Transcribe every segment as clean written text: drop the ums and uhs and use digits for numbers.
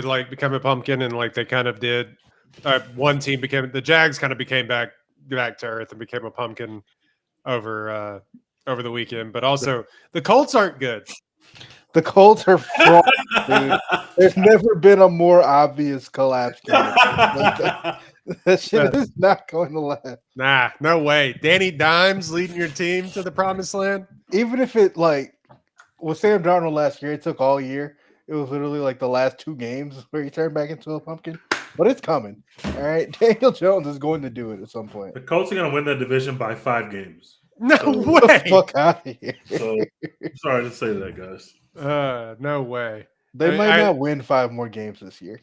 like become a pumpkin, and like they kind of did. One team became the Jags, kind of became back to earth and became a pumpkin over the weekend. But also the Colts aren't good. The Colts are fraud, dude. There's never been a more obvious collapse candidate. That shit is not going to last. Nah, no way. Danny Dimes leading your team to the promised land. Even if it like with Sam Darnold last year, it took all year. It was literally like the last 2 games where he turned back into a pumpkin. But it's coming. All right. Daniel Jones is going to do it at some point. The Colts are going to win that division by 5 games. No way. Get the fuck out of here. So, sorry to say that, guys. No way. They might not win 5 more games this year.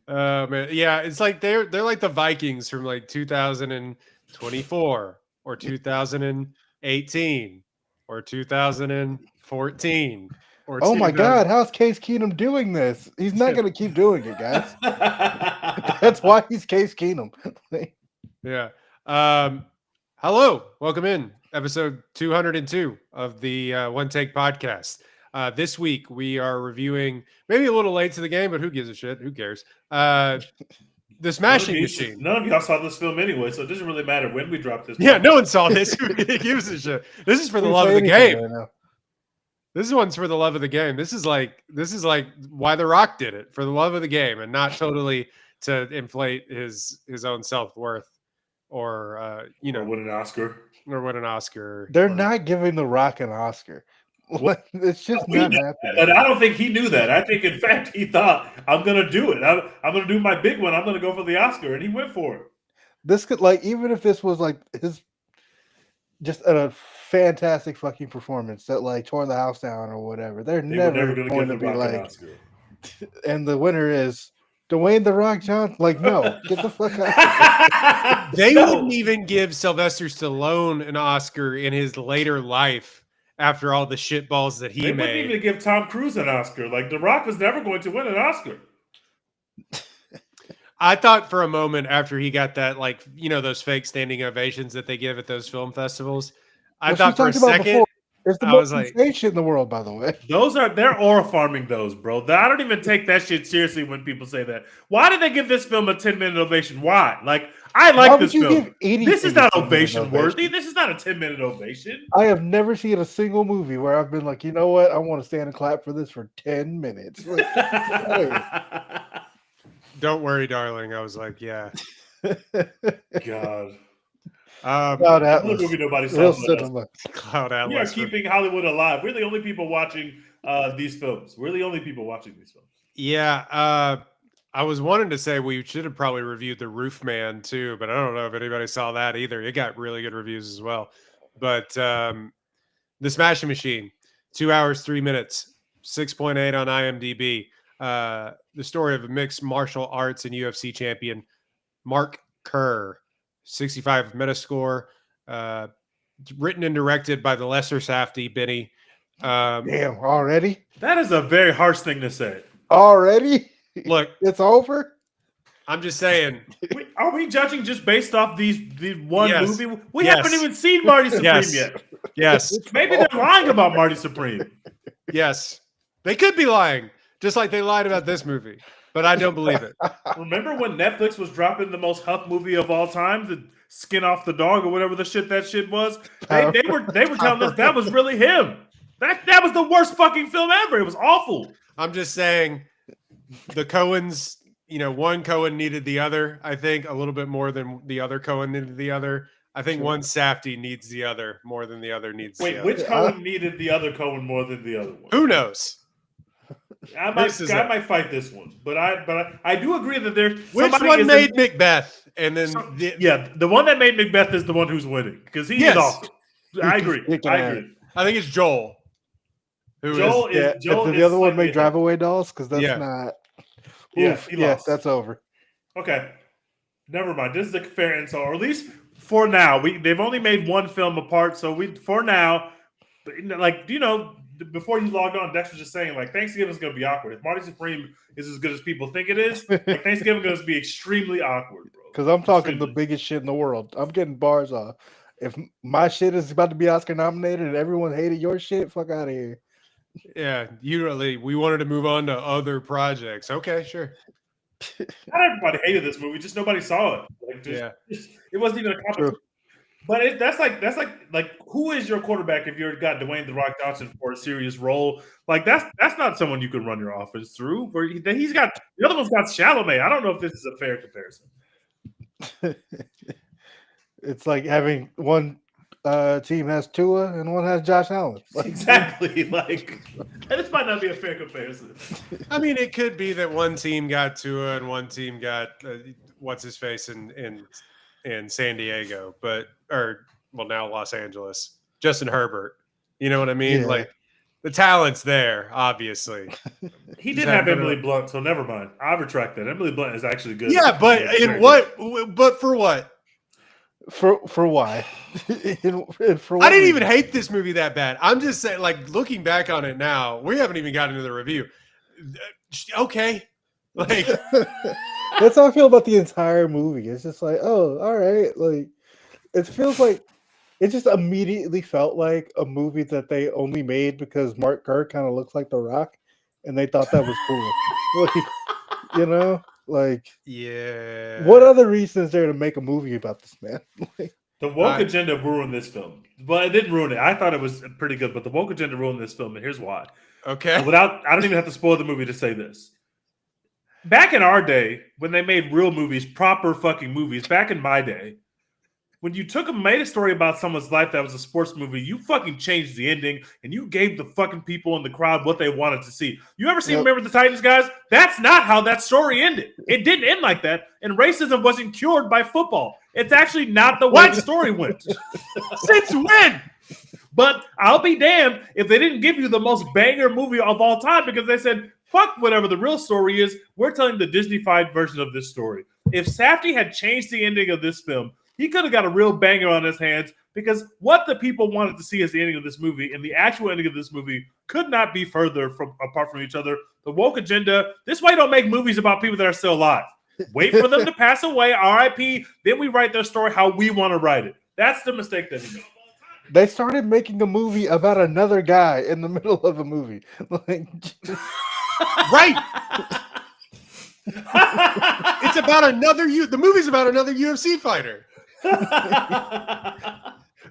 Man, yeah, it's like they're like the Vikings from like 2024 or 2018 or 2014 or oh my God, how's Case Keenum doing this? He's not going to keep doing it, guys. That's why he's Case Keenum. Yeah. Hello, welcome in episode 202 of the One Take Podcast. This week we are reviewing, maybe a little late to the game, but who gives a shit? Who cares? The Smashing Machine. None of y'all saw this film anyway, so it doesn't really matter when we drop this. Yeah, no one saw this. Who gives a shit? This is for the love of the game. Right, this one's for the love of the game. This is like why The Rock did it, for the love of the game, and not totally to inflate his own self-worth or win an Oscar. They're not giving The Rock an Oscar. It's just not happening. But I don't think he knew that. I think, in fact, he thought, I'm going to do it. I'm going to do my big one. I'm going to go for the Oscar, and he went for it. This could, like, even if this was like his just a fantastic fucking performance that like tore the house down or whatever, they're never going to be like. Oscar. And the winner is Dwayne The Rock Johnson. Like, no, get the fuck out. They wouldn't even give Sylvester Stallone an Oscar in his later life. After all the shitballs that he made. They wouldn't even give Tom Cruise an Oscar. Like, The Rock was never going to win an Oscar. I thought for a moment after he got that, like, those fake standing ovations that they give at those film festivals. I thought for a second, it's the most insane shit in the world, by the way. They're aura farming those, bro. I don't even take that shit seriously when people say that. Why did they give this film a 10-minute ovation? Why? Like, I like this film. This is not ovation worthy. This is not a 10-minute ovation. I have never seen a single movie where I've been like, you know what? I want to stand and clap for this for 10 minutes. Like, don't worry, darling. I was like, yeah. God. Cloud Atlas. Movie nobody saw. Cloud Atlas. We are keeping Hollywood alive. We're the only people watching these films. Yeah. I was wanting to say we should have probably reviewed The Roof Man too, but I don't know if anybody saw that either. It got really good reviews as well. But The Smashing Machine, 2 hours, 3 minutes, 6.8 on IMDb. The story of a mixed martial arts and UFC champion, Mark Kerr, 65 Metascore, written and directed by the lesser Safdie, Benny. Damn, already? That is a very harsh thing to say. Already? Look, it's over. I'm just saying. Are we judging just based off these one movie? We haven't even seen Marty Supreme yet. Yes. Maybe they're lying about Marty Supreme. Yes. They could be lying, just like they lied about this movie. But I don't believe it. Remember when Netflix was dropping the most huff movie of all time, the Skin Off the Dog or whatever that shit was? They were telling us that was really him. That was the worst fucking film ever. It was awful. I'm just saying. The Coens, one Coen needed the other, I think, a little bit more than the other Coen needed the other. I think one Safdie needs the other more than the other needs the other. Wait, which Coen needed the other Coen more than the other one? Who knows? I might fight this one, but I do agree that there's which one made Macbeth, and then the one that made Macbeth is the one who's winning because he is awesome. I agree. I think it's Joel. Joel is the other one make Drive Away Dolls? Because that's not. Yes, that's over. Okay, never mind. This is a fair insult, or at least for now. They've only made one film apart, so for now, like before you logged on, Dex was just saying like Thanksgiving is going to be awkward. If Marty Supreme is as good as people think it is, like, Thanksgiving is going to be extremely awkward, bro. Because I'm talking the biggest shit in the world. I'm getting bars off. If my shit is about to be Oscar nominated and everyone hated your shit, fuck out of here. Yeah, we wanted to move on to other projects. Okay, sure. Not everybody hated this movie, just nobody saw it. Like, it wasn't even a competition. But that's like who is your quarterback if you've got Dwayne The Rock Johnson for a serious role? Like that's not someone you can run your offense through. Where he's got the other one's got Chalamet. I don't know if this is a fair comparison. It's like having one team has Tua and one has Josh Allen. Like, exactly. Like this might not be a fair comparison. I mean, it could be that one team got Tua and one team got what's his face in San Diego, now Los Angeles. Justin Herbert. You know what I mean? Yeah. Like the talent's there, obviously. He did have Emily Blunt, so never mind. I retract that. Emily Blunt is actually good. Yeah, but in what? But for what? For why? For what I didn't even hate this movie that bad. I'm just saying, like, looking back on it now, we haven't even gotten into the review. Okay. Like that's how I feel about the entire movie. It's just like, oh, all right. Like it feels like it just immediately felt like a movie that they only made because Mark Kerr kind of looks like The Rock, and they thought that was cool. Like, you know, like, yeah. What other reason is there to make a movie about this man? Like, the woke agenda ruined this film. Well, it didn't ruin it. I thought it was pretty good, but the woke agenda ruined this film, and here's why. Okay. I don't even have to spoil the movie to say this. Back in our day, when they made real movies, proper fucking movies, back in my day, when you made a story about someone's life that was a sports movie, you fucking changed the ending and you gave the fucking people in the crowd what they wanted to see. You ever seen Remember the Titans, guys? That's not how that story ended. It didn't end like that. And racism wasn't cured by football. It's actually not the way the story went. Since when? But I'll be damned if they didn't give you the most banger movie of all time because they said, fuck whatever the real story is. We're telling the Disney-fied version of this story. If Safdie had changed the ending of this film, he could have got a real banger on his hands because what the people wanted to see as the ending of this movie and the actual ending of this movie could not be further apart from each other. The woke agenda, this way don't make movies about people that are still alive. Wait for them to pass away, RIP, then we write their story how we want to write it. That's the mistake that he made. They started making a movie about another guy in the middle of a movie. Like, right. It's about the movie's about another UFC fighter.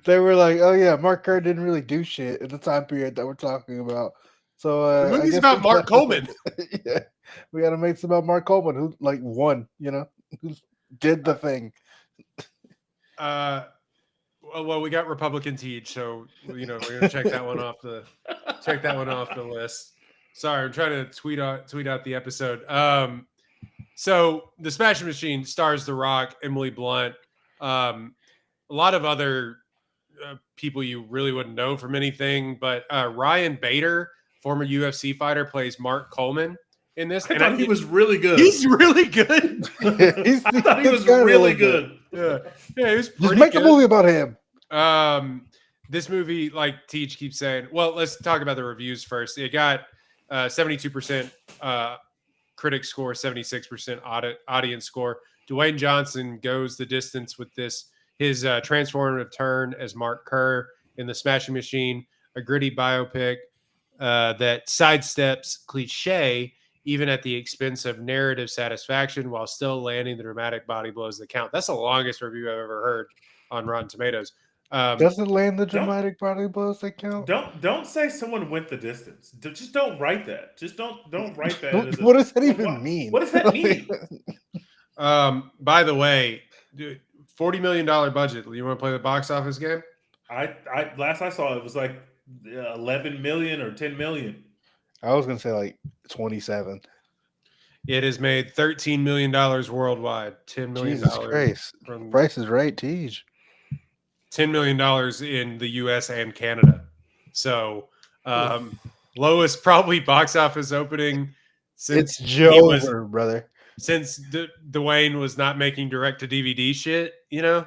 They were like, oh yeah, Mark Kerr didn't really do shit in the time period that we're talking about. So the movie's about Mark Coleman. Yeah, we got to make some about Mark Coleman, who like won, who did the thing. Well, we got Republican Teach, so we're gonna check that one off the list. Sorry, I'm trying to tweet out the episode. So the Smashing Machine stars The Rock, Emily Blunt, a lot of other people you really wouldn't know from anything, but Ryan Bader, former UFC fighter, plays Mark Coleman in this. I thought he was really good. He's really good. I thought he was really good. Yeah, he was pretty Just make good. a movie about him. This movie, like Teach keeps saying, well, let's talk about the reviews first. It got 72% critic score, 76% audience score. Dwayne Johnson goes the distance with this. His transformative turn as Mark Kerr in The Smashing Machine, a gritty biopic that sidesteps cliche even at the expense of narrative satisfaction while still landing the dramatic body blows that count. That's the longest review I've ever heard on Rotten Tomatoes. Doesn't land the dramatic body blows that count? Don't say someone went the distance. Just don't write that. Just don't write that. What does that even mean? What does that mean? By the way, dude, $40 million budget. You want to play the box office game? I last I saw it was like 11 million or 10 million. I was gonna say like 27. It has made $13 million worldwide. $10 million. Jesus Christ! Price is right, Teach. $10 million in the U.S. and Canada. So lowest probably box office opening since it's Joe, brother. Since Dwayne was not making direct to DVD shit, That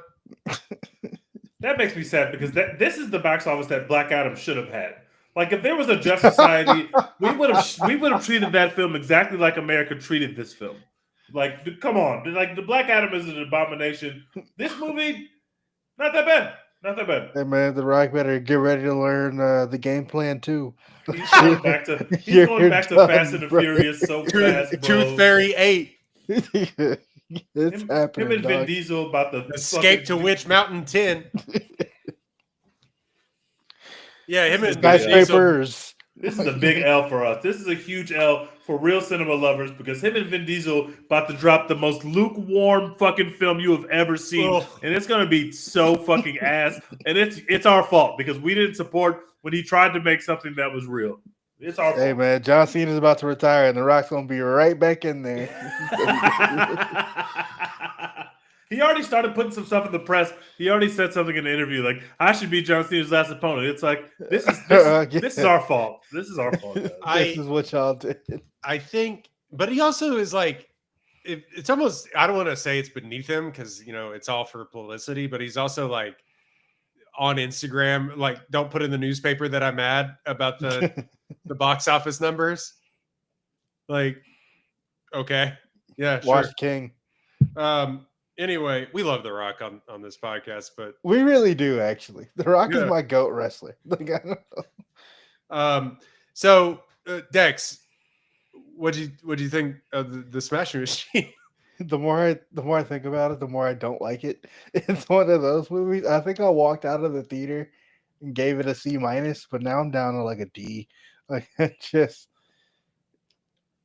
makes me sad because this is the box office that Black Adam should have had. Like if there was a Just Society, we would have treated that film exactly like America treated this film. Like, come on, like the Black Adam is an abomination. This movie, not that bad. Not that bad. Hey man, The Rock better get ready to learn the game plan too. He's going back to Fast and the Furious so fast, bro. Tooth Fairy 8. It's happening. Him and Vin dog. Diesel about the Escape to Witch Mountain 10. Yeah, him and Skyscrapers. This is a big L for us. This is a huge L for real cinema lovers because him and Vin Diesel about to drop the most lukewarm fucking film you have ever seen, and it's gonna be so fucking ass. And it's our fault because we didn't support when he tried to make something that was real. It's our fault. Hey man, John Cena's about to retire, and The Rock's gonna be right back in there. He already started putting some stuff in the press. He already said something in the interview like, "I should be John Cena's last opponent." It's like this is our fault. This is our fault. This is what y'all did. I think, but he also is like, it's almost. I don't want to say it's beneath him because it's all for publicity. But he's also like on Instagram, like, don't put in the newspaper that I'm mad about the box office numbers. Like, okay, yeah, Watch sure. King. Anyway, we love The Rock on this podcast, but we really do actually. The Rock is my GOAT wrestler. Like, I don't know. So Dex, what do you think of the Smashing Machine? The more I think about it, the more I don't like it. It's one of those movies. I think I walked out of the theater and gave it a C-, but now I'm down to like a D. Like it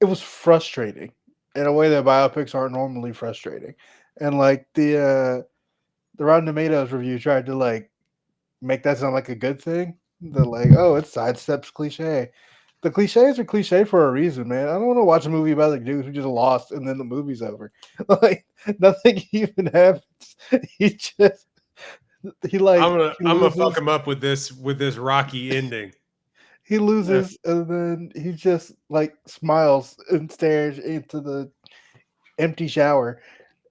was frustrating in a way that biopics aren't normally frustrating. And like the Rotten Tomatoes review tried to like make that sound like a good thing. They're like, oh, it sidesteps cliche. The cliches are cliche for a reason, man. I don't want to watch a movie about a dude who just lost and then the movie's over. Like nothing even happens. I'm gonna fuck him up with this rocky ending. He loses and then he just like smiles and stares into the empty shower.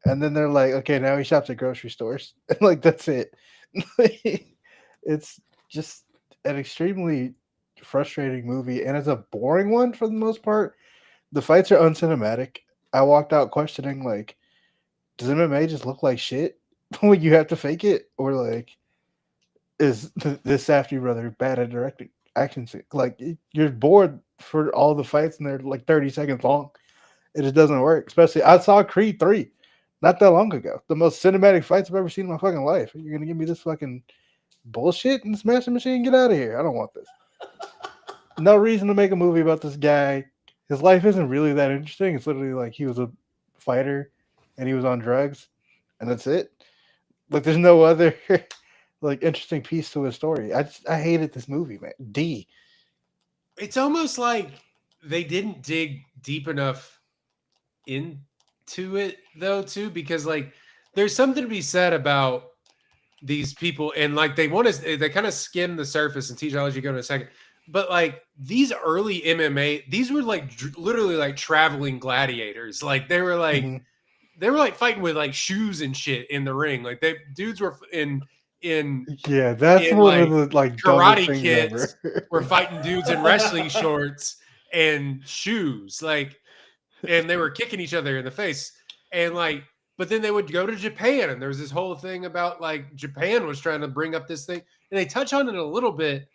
And then they're like, okay, now he shops at grocery stores. And like, that's it. It's just an extremely frustrating movie. And it's a boring one for the most part. The fights are uncinematic. I walked out questioning, like, does MMA just look like shit when you have to fake it? Or like, is this Safdie brother bad at directing action scenes? Like, you're bored for all the fights and they're like 30 seconds long. It just doesn't work. Especially, I saw Creed 3 not that long ago. The most cinematic fights I've ever seen in my fucking life. You're going to give me this fucking bullshit and Smashing Machine? Get out of here. I don't want this. No reason to make a movie about this guy. His life isn't really that interesting. It's literally like he was a fighter and he was on drugs and that's it. Like there's no other like interesting piece to his story. I hated this movie, man. D. It's almost like they didn't dig deep enough into it though too, because like there's something to be said about these people and like they kind of skim the surface, and TJ, I'll let you go in a second, but like these early MMA, these were like literally like traveling gladiators. Like they were like they were like fighting with like shoes and shit in the ring. Like dudes were in that's one of the like Karate Kids were fighting dudes in wrestling shorts and shoes, like, and they were kicking each other in the face, and like, but then they would go to Japan, and there was this whole thing about like Japan was trying to bring up this thing, and they touch on it a little bit,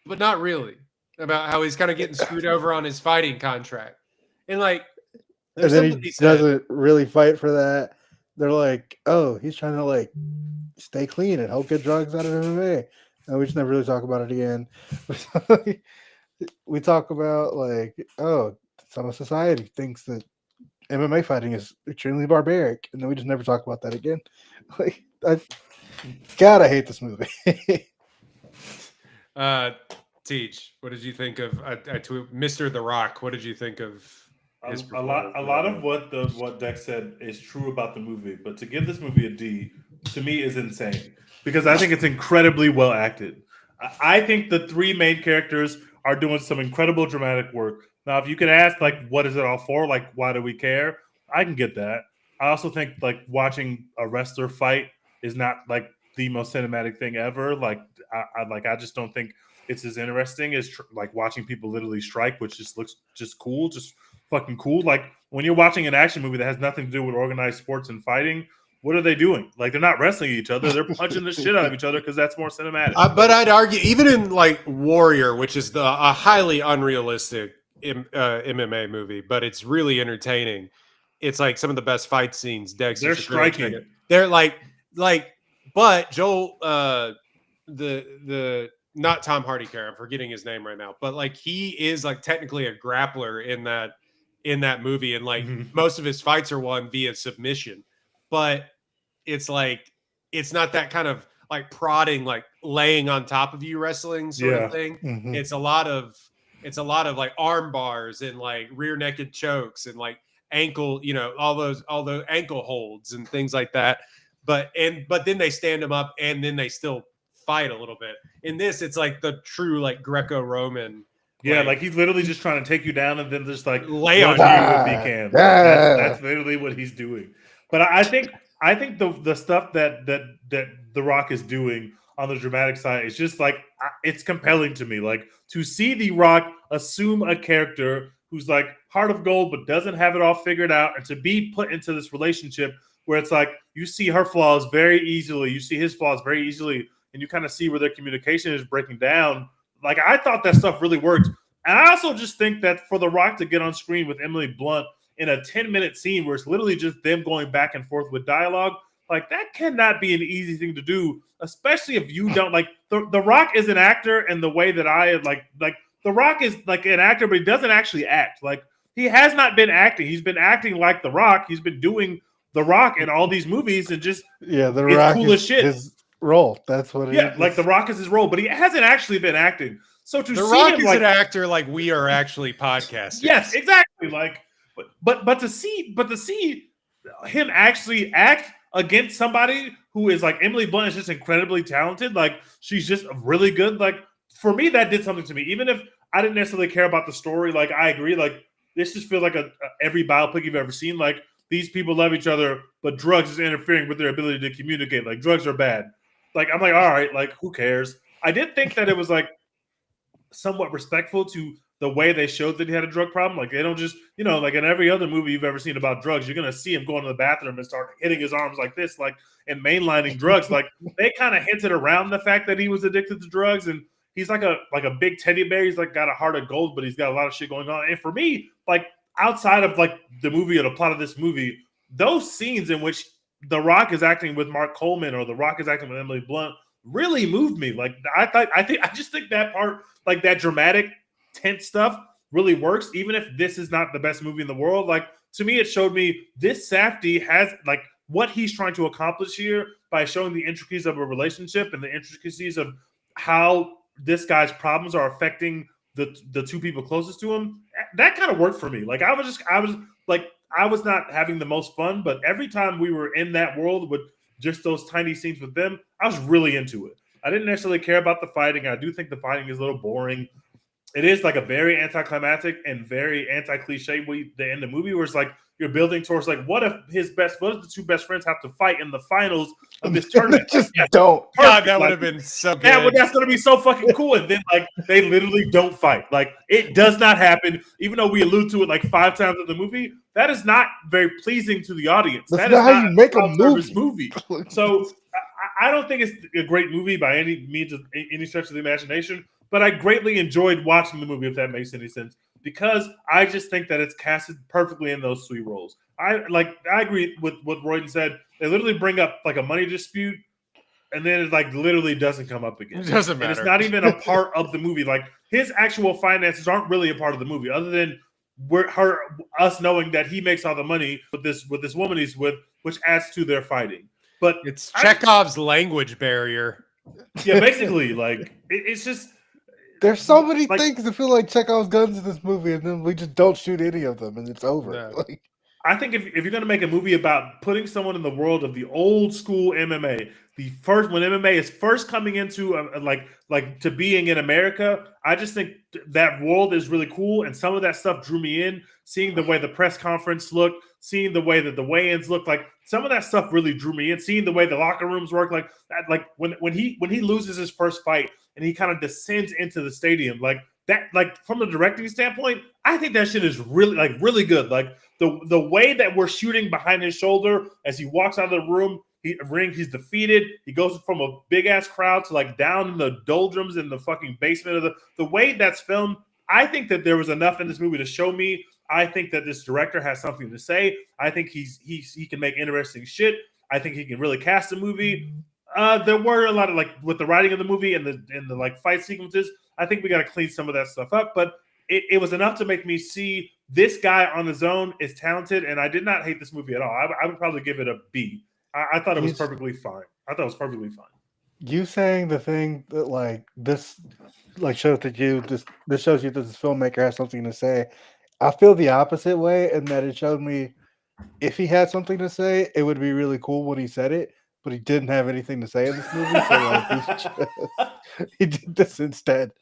but not really, about how he's kind of getting screwed over on his fighting contract, and like, and then he doesn't really fight for that. They're like, oh, he's trying to like stay clean and help get drugs out of MMA. And we just never really talk about it again. We talk about like, oh, some of society thinks that MMA fighting is extremely barbaric, and then we just never talk about that again. Like, I hate this movie. Teach, what did you think of Mr. The Rock? What did you think of? A lot of what Dex said is true about the movie, but to give this movie a D to me is insane because I think it's incredibly well acted. I think the three main characters are doing some incredible dramatic work. Now, if you could ask, like, what is it all for? Like, why do we care? I can get that. I also think like watching a wrestler fight is not like the most cinematic thing ever. Like, I just don't think it's as interesting as like watching people literally strike, which just looks just cool, just fucking cool. Like when you're watching an action movie that has nothing to do with organized sports and fighting, what are they doing? Like, they're not wrestling each other. They're punching the shit out of each other because that's more cinematic. But I'd argue, even in like Warrior, which is a highly unrealistic MMA movie, but it's really entertaining. It's like some of the best fight scenes. Dexter, they're striking. They're like, but Joel, the not Tom Hardy character, I'm forgetting his name right now, but like he is like technically a grappler in that movie, and like most of his fights are won via submission, but it's like it's not that kind of like prodding, like laying on top of you wrestling sort of thing. Mm-hmm. It's a lot of like arm bars and like rear naked chokes and like ankle, all those ankle holds and things like that. But then they stand them up and then they still fight a little bit. In this, it's like the true like Greco-Roman. Yeah, like he's literally just trying to take you down and then just like lay on you if he can. That's literally what he's doing. But I think the stuff that The Rock is doing on the dramatic side is just like, it's compelling to me. Like, to see The Rock assume a character who's like heart of gold but doesn't have it all figured out, and to be put into this relationship where it's like you see her flaws very easily, you see his flaws very easily, and you kind of see where their communication is breaking down. Like, I thought that stuff really worked. And I also just think that for The Rock to get on screen with Emily Blunt in a 10-minute scene where it's literally just them going back and forth with dialogue, like, that cannot be an easy thing to do, especially if you don't like the Rock is an actor, and the way that I like The Rock is like an actor, but he doesn't actually act. Like, he has not been acting. He's been acting like The Rock. He's been doing The Rock in all these movies, and just The Rock cool as shit. His role. That's what it is. Like, The Rock is his role, but he hasn't actually been acting. So to The see Rock him, is like, an actor, like we are actually podcasters. Yes, exactly. Like, but to see him actually act against somebody who is like Emily Blunt is just incredibly talented. Like, she's just really good. Like, for me, that did something to me. Even if I didn't necessarily care about the story, like, I agree. Like, this just feels like every biopic you've ever seen. Like, these people love each other, but drugs is interfering with their ability to communicate. Like, drugs are bad. Like, I'm like, all right, like, who cares? I did think that it was like somewhat respectful to the way they showed that he had a drug problem. Like, they don't just, like in every other movie you've ever seen about drugs, you're going to see him going to the bathroom and start hitting his arms like this, like, and mainlining drugs. Like, they kind of hinted around the fact that he was addicted to drugs, and he's like a big teddy bear. He's like got a heart of gold, but he's got a lot of shit going on. And for me, like, outside of like the movie or the plot of this movie, those scenes in which The Rock is acting with Mark Coleman or The Rock is acting with Emily Blunt really moved me. Like, I just think that part, like that dramatic, tense stuff, really works. Even if this is not the best movie in the world, like, to me, it showed me this Safdie has like what he's trying to accomplish here by showing the intricacies of a relationship and the intricacies of how this guy's problems are affecting the two people closest to him. That kind of worked for me. Like, I was not having the most fun, but every time we were in that world with just those tiny scenes with them, I was really into it. I didn't necessarily care about the fighting. I do think the fighting is a little boring. It is like a very anticlimactic and very anti-cliche the end of the movie, where it's like you're building towards like, what if the two best friends have to fight in the finals of this tournament? Just don't. God, that would have been so good. Yeah, well, that's going to be so fucking cool. And then like they literally don't fight. Like, it does not happen. Even though we allude to it like 5 times in the movie, that is not very pleasing to the audience. That's that not is how you make a movie. So I don't think it's a great movie by any means of any stretch of the imagination. But I greatly enjoyed watching the movie, if that makes any sense, because I just think that it's casted perfectly in those 3 roles. I agree with what Royden said. They literally bring up like a money dispute, and then it like literally doesn't come up again. It doesn't matter. And it's not even a part of the movie. Like, his actual finances aren't really a part of the movie, other than us knowing that he makes all the money with this woman he's with, which adds to their fighting. But it's Chekhov's language barrier. Yeah, basically, like it's just. There's so many things that feel like Chekhov's guns in this movie, and then we just don't shoot any of them, and it's over. No. Like, I think if you're going to make a movie about putting someone in the world of the old school MMA, when MMA is first coming into like to being in America, I just think that world is really cool, and some of that stuff drew me in. Seeing the way the press conference looked, seeing the way that the weigh-ins looked, like some of that stuff really drew me in. Seeing the way the locker rooms work, like when he loses his first fight and he kind of descends into the stadium, like that, like, from the directing standpoint, I think that shit is really good. Like the way that we're shooting behind his shoulder as he walks out of the room, he's defeated. He goes from a big ass crowd to like down in the doldrums in the fucking basement of the way that's filmed. I think that there was enough in this movie to show me. I think that this director has something to say. I think he can make interesting shit. I think he can really cast a movie. There were a lot of, like, with the writing of the movie and the like fight sequences, I think we got to clean some of that stuff up. But it was enough to make me see this guy on his own is talented, and I did not hate this movie at all. I would probably give it a B. I thought it was perfectly fine. You saying the thing that like this like shows that this shows you that this filmmaker has something to say. I feel the opposite way, in that it showed me if he had something to say, it would be really cool when he said it, but he didn't have anything to say in this movie, so like he did this instead.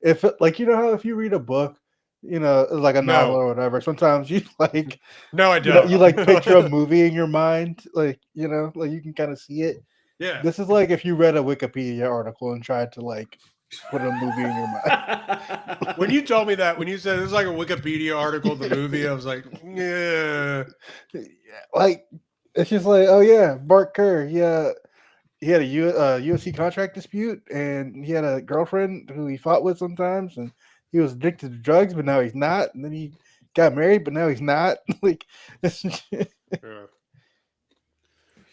If like, you know how if you read a book, you know, like a novel or whatever, sometimes you like no, I don't. You like picture a movie in your mind, like, you know, like you can kind of see it. Yeah. This is like if you read a Wikipedia article and tried to like put a movie in your mind. When you told me that, when you said it was like a Wikipedia article, the movie, I was like, yeah. Like, it's just like, oh yeah, Bart Kerr, yeah. He had a UFC contract dispute, and he had a girlfriend who he fought with sometimes, and he was addicted to drugs, but now he's not. And then he got married, but now he's not. Like, yeah.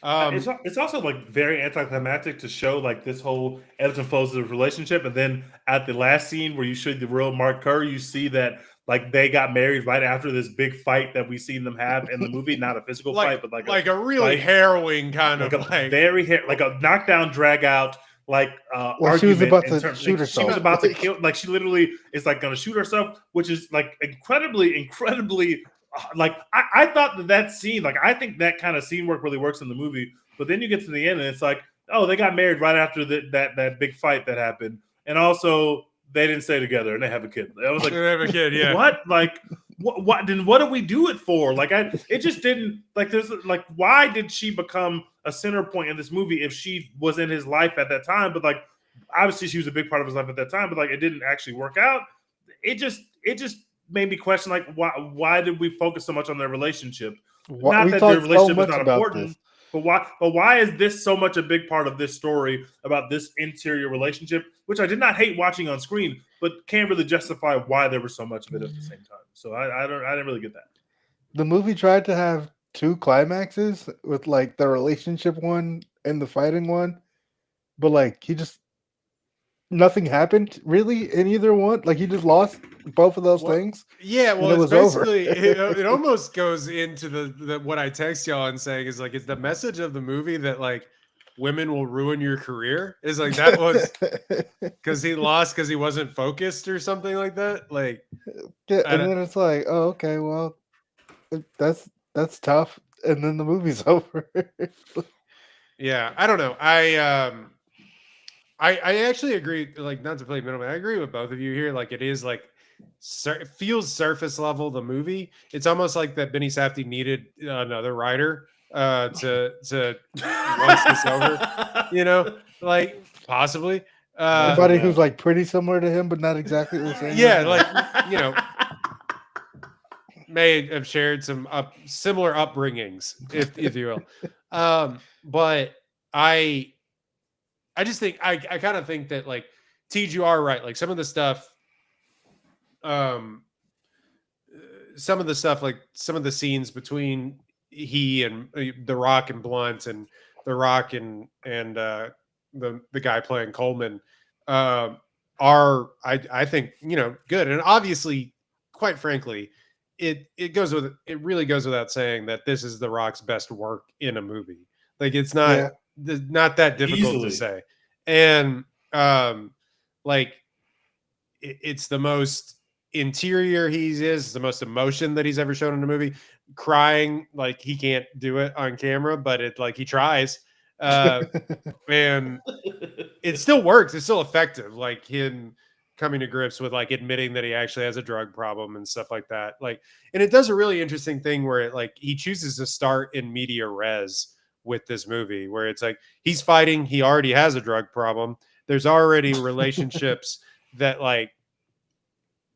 It's also like very anticlimactic to show like this whole ebbs and flows of the relationship, and then at the last scene where you show the real Mark Kerr, you see that like they got married right after this big fight that we seen them have in the movie. Not a physical fight, but like a really harrowing kind of like a knockdown, drag out. Like she was about to shoot herself. She was about to kill. Like she literally is like going to shoot herself, which is like incredibly. Like I thought that scene, like I think that kind of scene work really works in the movie. But then you get to the end and it's like, oh, they got married right after that big fight that happened, and also they didn't stay together and they have a kid. I was like, they have a kid, yeah. What? Like what? Then what do we do it for? Like it just didn't. Like there's like, why did she become a center point in this movie if she was in his life at that time? But like obviously she was a big part of his life at that time. But like it didn't actually work out. It just made me question like why did we focus so much on their relationship? Not that their relationship is not important, but why is this so much a big part of this story about this interior relationship, which I did not hate watching on screen, but can't really justify why there was so much of it at the same time. So I didn't really get that. The movie tried to have two climaxes with like the relationship one and the fighting one, but like nothing happened really in either one. Like he just lost both of those things. Yeah, well, it's basically it almost goes into the what I text y'all and saying is like, it's the message of the movie that like women will ruin your career. Is like that was because he lost because he wasn't focused or something like that. Like, yeah, and then it's like, oh, okay, well, that's tough. And then the movie's over. Yeah, I don't know. I actually agree, like, not to play middleman. I agree with both of you here. Like, it is like it feels surface level, the movie. It's almost like that Benny Safdie needed another writer to once this over, you know, like possibly somebody who's like pretty similar to him but not exactly the same. Yeah, like, you know, may have shared some similar upbringings, if you will. But I just think I kind of think that like TG, you are right. Like some of the stuff, like some of the scenes between he and The Rock and Blunt, and The Rock and the guy playing Coleman are I think, you know, good. And obviously, quite frankly, it really goes without saying that this is The Rock's best work in a movie. Like it's not not that difficult to say. And like it's the most interior it's the most emotion that he's ever shown in a movie. Crying, like he can't do it on camera, but it like he tries. And it still works. It's still effective. Like him coming to grips with like admitting that he actually has a drug problem and stuff like that. Like, and it does a really interesting thing where it like he chooses to start in media res with this movie, where it's like he's fighting, he already has a drug problem. There's already relationships that like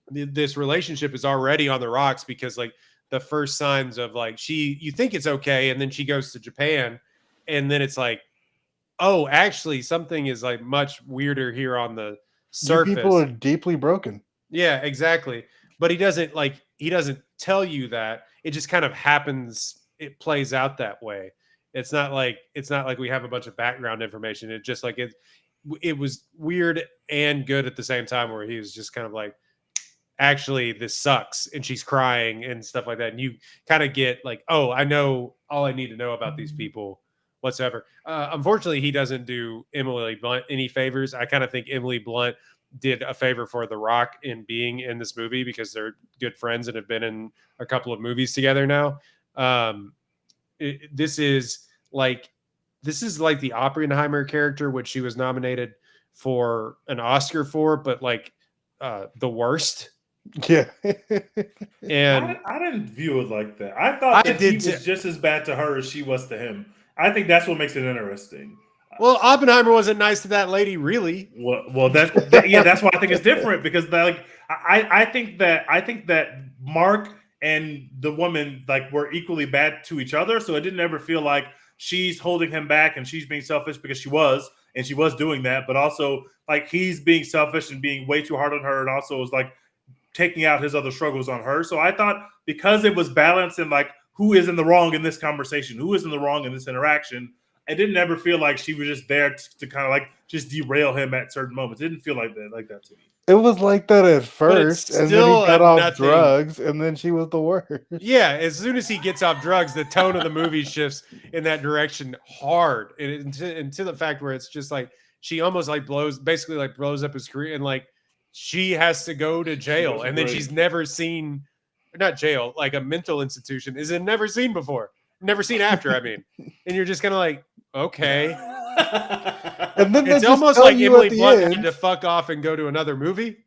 this relationship is already on the rocks because like the first signs of like you think it's okay, and then she goes to Japan, and then it's like, oh, actually something is like much weirder here on the surface. You people are deeply broken. Yeah, exactly. But he doesn't tell you that. It just kind of happens. It plays out that way. It's not like we have a bunch of background information. It just like it was weird and good at the same time, where he was just kind of like, actually this sucks, and she's crying and stuff like that, and you kind of get like, oh, I know all I need to know about these people whatsoever. Unfortunately, he doesn't do Emily Blunt any favors. I kind of think Emily Blunt did a favor for The Rock in being in this movie because they're good friends and have been in a couple of movies together now. This is like the Oppenheimer character, which she was nominated for an Oscar for, but like the worst. Yeah. And I didn't view it like that. I thought that he was just as bad to her as she was to him. I think that's what makes it interesting. Well, Oppenheimer wasn't nice to that lady, really. Well, that's why I think it's different, because like I think that Mark and the woman like were equally bad to each other, so it didn't ever feel like she's holding him back and she's being selfish, because she was doing that, but also like he's being selfish and being way too hard on her, and also was like taking out his other struggles on her. So I thought because it was balanced and like who is in the wrong in this conversation, who is in the wrong in this interaction, it didn't ever feel like she was just there to kind of like just derail him at certain moments. It didn't feel like that to me. It was like that at first, and then he got off drugs, and then she was the worst. Yeah, as soon as he gets off drugs, the tone of the movie shifts in that direction hard, and to the fact where it's just like she almost like blows up his career, and like she has to go to jail, and then she's never seen, not jail, like a mental institution, is never seen before, never seen after. I mean, and you're just kind of like, okay. And then it's almost like Emily Blunt had to fuck off and go to another movie.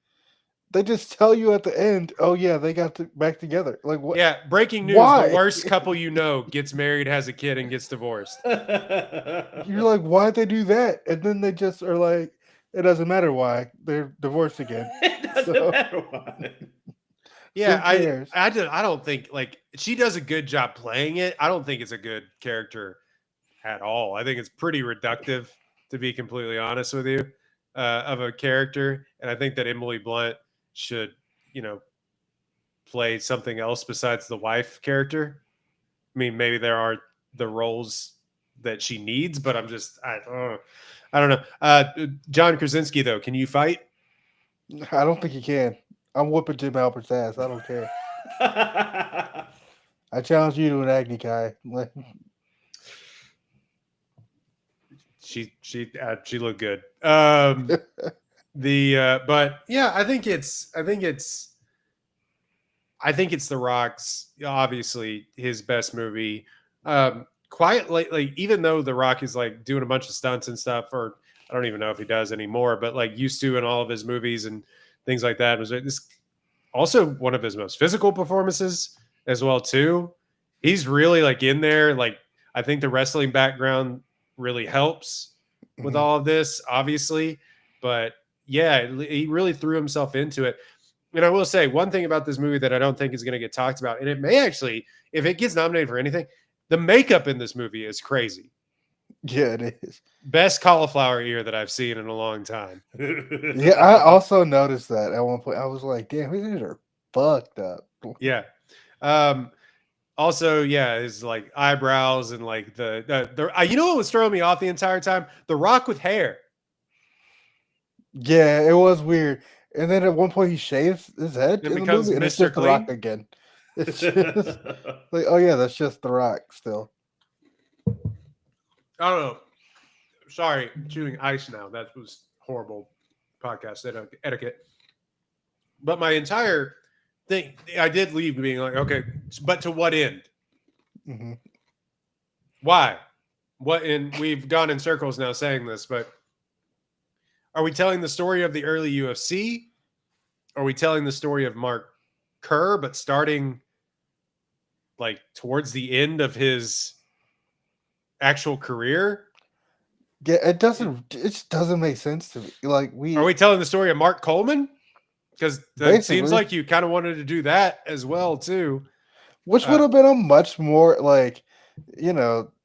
They just tell you at the end, oh yeah, they got back together. Like what? Yeah, breaking news: the worst couple you know gets married, has a kid, and gets divorced. You're like, why'd they do that? And then they just are like, it doesn't matter why, they're divorced again. It doesn't matter why. Yeah, I don't think like she does a good job playing it. I don't think it's a good character at all. I think it's pretty reductive, to be completely honest with you, of a character. And I think that Emily Blunt should, play something else besides the wife character. I mean, maybe there are the roles that she needs, but I don't know. John Krasinski, though, can you fight? I don't think he can. I'm whooping Jim Alpert's ass. I don't care. I challenge you to an Agni Kai. She looked good. But yeah, I think it's The Rock's, obviously his best movie. Quite lately, even though The Rock is like doing a bunch of stunts and stuff, or I don't even know if he does anymore, but like used to in all of his movies and things like that. Was this also one of his most physical performances as well too? He's really like in there. Like I think the wrestling background really helps with all of this, obviously, but yeah, he really threw himself into it. And I will say one thing about this movie that I don't think is going to get talked about, and it may actually, if it gets nominated for anything, the makeup in this movie is crazy. Yeah, it is. Best cauliflower ear that I've seen in a long time. Yeah, I also noticed that at one point. I was like, damn, these are fucked up. Yeah. Also, yeah, his like eyebrows and like the you know what was throwing me off the entire time? The Rock with hair. Yeah, it was weird. And then at one point he shaves his head and becomes and it's just The Rock again. It's just like, oh yeah, that's just The Rock still. I don't know. Sorry, chewing ice now. That was horrible podcast etiquette. But my entire thing, I did leave being like, okay, but to what end? Mm-hmm. Why? What? And we've gone in circles now saying this, but are we telling the story of the early UFC? Are we telling the story of Mark Kerr, but starting like towards the end of his actual career? Yeah, it just doesn't make sense to me. Like are we telling the story of Mark Coleman? Because it seems like you kind of wanted to do that as well too. Which would have been a much more like,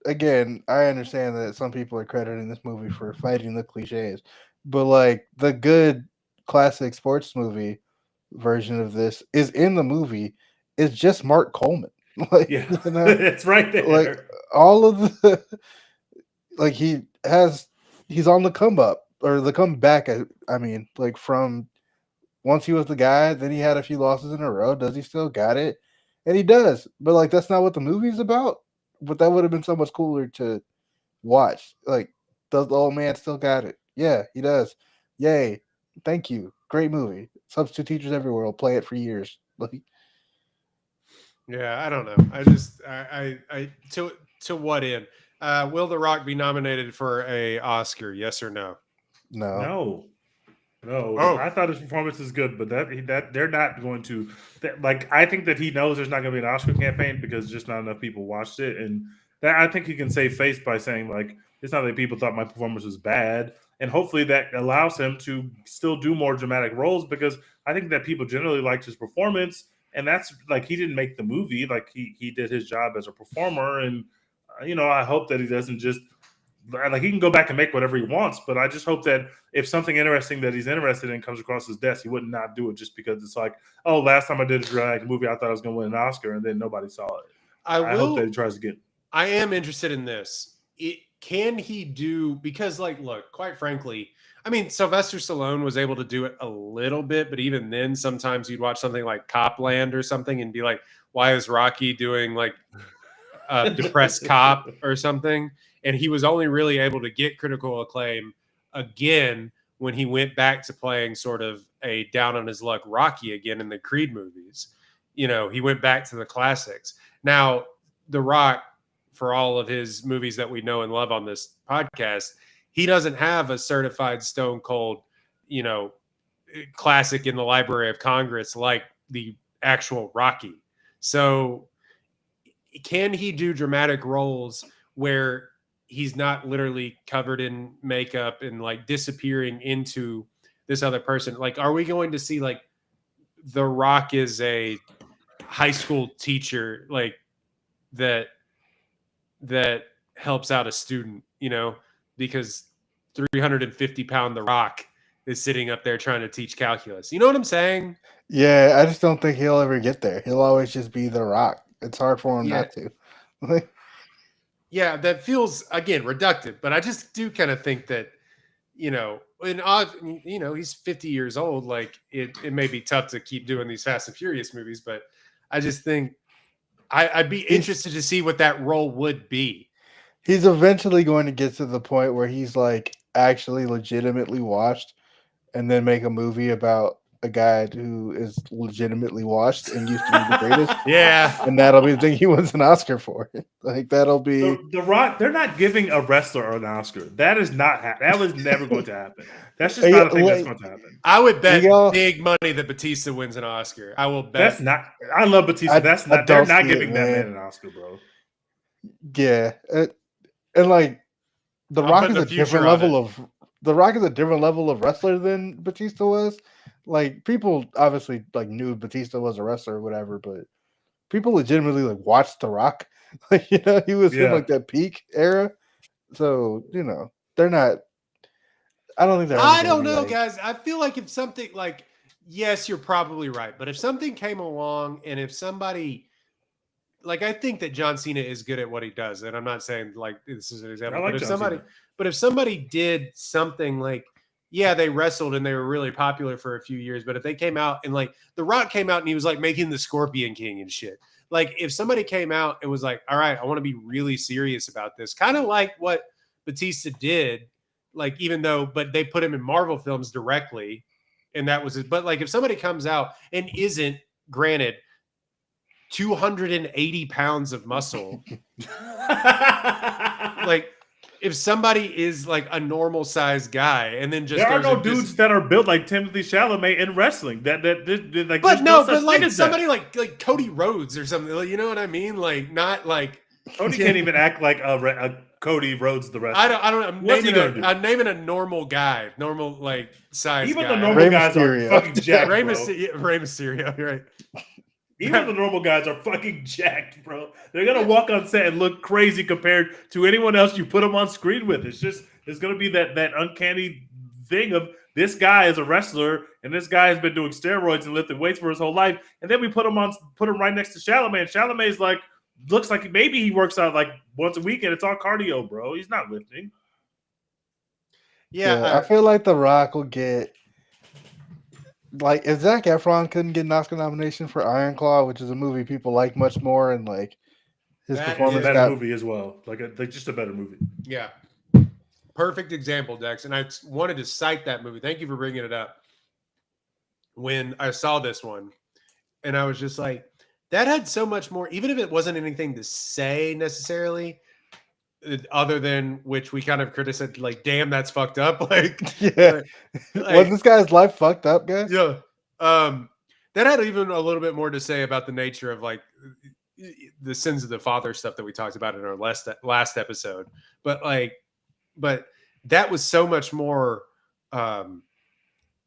again, I understand that some people are crediting this movie for fighting the cliches, but like the good classic sports movie version of this is in the movie. It's just Mark Coleman. Like, it's right there. Like all of the, like he's on the come up or the comeback. I mean, like from once he was the guy, then he had a few losses in a row. Does he still got it? And he does, but like that's not what the movie's about. But that would have been so much cooler to watch. Like, does the old man still got it? Yeah, he does. Yay! Thank you. Great movie. Substitute Teachers Everywhere will play it for years. Like, yeah, I don't know. I just to what end? Will The Rock be nominated for a Oscar? Yes or no? No. Oh. I thought his performance is good, but that they're not going to. Like, I think that he knows there's not going to be an Oscar campaign because just not enough people watched it, and that I think he can save face by saying like it's not that people thought my performance was bad, and hopefully that allows him to still do more dramatic roles because I think that people generally liked his performance, and that's like he didn't make the movie, like he did his job as a performer, and I hope that he doesn't just. Like he can go back and make whatever he wants, but I just hope that if something interesting that he's interested in comes across his desk, he would not do it just because it's like, oh, last time I did a dramatic movie, I thought I was going to win an Oscar, and then nobody saw it. I hope that he tries to get. I am interested in this. Can he do? Because, like, look, quite frankly, I mean, Sylvester Stallone was able to do it a little bit, but even then, sometimes you'd watch something like Copland or something and be like, why is Rocky doing like a depressed cop or something? And he was only really able to get critical acclaim again when he went back to playing sort of a down on his luck Rocky again in the Creed movies. He went back to the classics. Now, The Rock, for all of his movies that we know and love on this podcast, he doesn't have a certified Stone Cold, classic in the Library of Congress like the actual Rocky. So can he do dramatic roles where he's not literally covered in makeup and like disappearing into this other person? Like, are we going to see like The Rock is a high school teacher, like that helps out a student, because 350-pound The Rock is sitting up there trying to teach calculus. You know what I'm saying? Yeah, I just don't think he'll ever get there. He'll always just be The Rock. It's hard for him not to. Yeah, that feels, again, reductive, but I just do kind of think that, he's 50 years old. Like it may be tough to keep doing these Fast and Furious movies, but I just think I'd be interested to see what that role would be. He's eventually going to get to the point where he's like actually legitimately washed and then make a movie about a guy who is legitimately washed and used to be the greatest. Yeah. And that'll be the thing he wins an Oscar for. Like, that'll be The Rock. They're not giving a wrestler an Oscar. That is not that was never going to happen. That's just not a thing that's going to happen. I would bet big money that Batista wins an Oscar. I will bet. That's not. I love Batista. That's not. They're not giving that man an Oscar, bro. Yeah, and like The Rock is a different level of. The Rock is a different level of wrestler than Batista was. Like, people obviously like knew Batista was a wrestler or whatever, but people legitimately like watched The Rock. Like, he was in like that peak era. So, they're not. I don't think they're. I don't know, guys. I feel like if something like, yes, you're probably right, but if something came along and if somebody, like, I think that John Cena is good at what he does, and I'm not saying like this is an example, but if somebody did something like, yeah, they wrestled and they were really popular for a few years, but if they came out and like The Rock came out and he was like making the Scorpion King and shit, like if somebody came out and was like, all right, I want to be really serious about this, kind of like what Batista did, like but they put him in Marvel films directly, and that was it. But like if somebody comes out and isn't, granted, 280 pounds of muscle, like if somebody is like a normal sized guy and then just there are no dudes that are built like Timothy Chalamet in wrestling that like, but no, but like somebody like Cody Rhodes or something, you know what I mean? Like not like Cody can't even act like Cody Rhodes the wrestler. I don't. I'm naming a normal guy, normal like size. Even guy. the normal guys are fucking jacked, Rey bro. Mysterio, right? Even the normal guys are fucking jacked, bro. They're gonna walk on set and look crazy compared to anyone else you put them on screen with. It's gonna be that uncanny thing of this guy is a wrestler and this guy has been doing steroids and lifting weights for his whole life, and then we put him right next to Chalamet. Chalamet's like looks like maybe he works out like once a week and it's all cardio, bro. He's not lifting. Yeah, I feel like The Rock will get. Like, if Zac Efron couldn't get an Oscar nomination for Iron Claw, which is a movie people like much more, and like his performance, is a better movie as well, like just a better movie. Yeah, perfect example, Dex. And I wanted to cite that movie. Thank you for bringing it up. When I saw this one, and I was just like, that had so much more. Even if it wasn't anything to say necessarily, other than which we kind of criticized, like, damn, that's fucked up. Like, yeah, was this guy's life fucked up, guys? Yeah. That had even a little bit more to say about the nature of like the sins of the father stuff that we talked about in our last episode. But that was so much more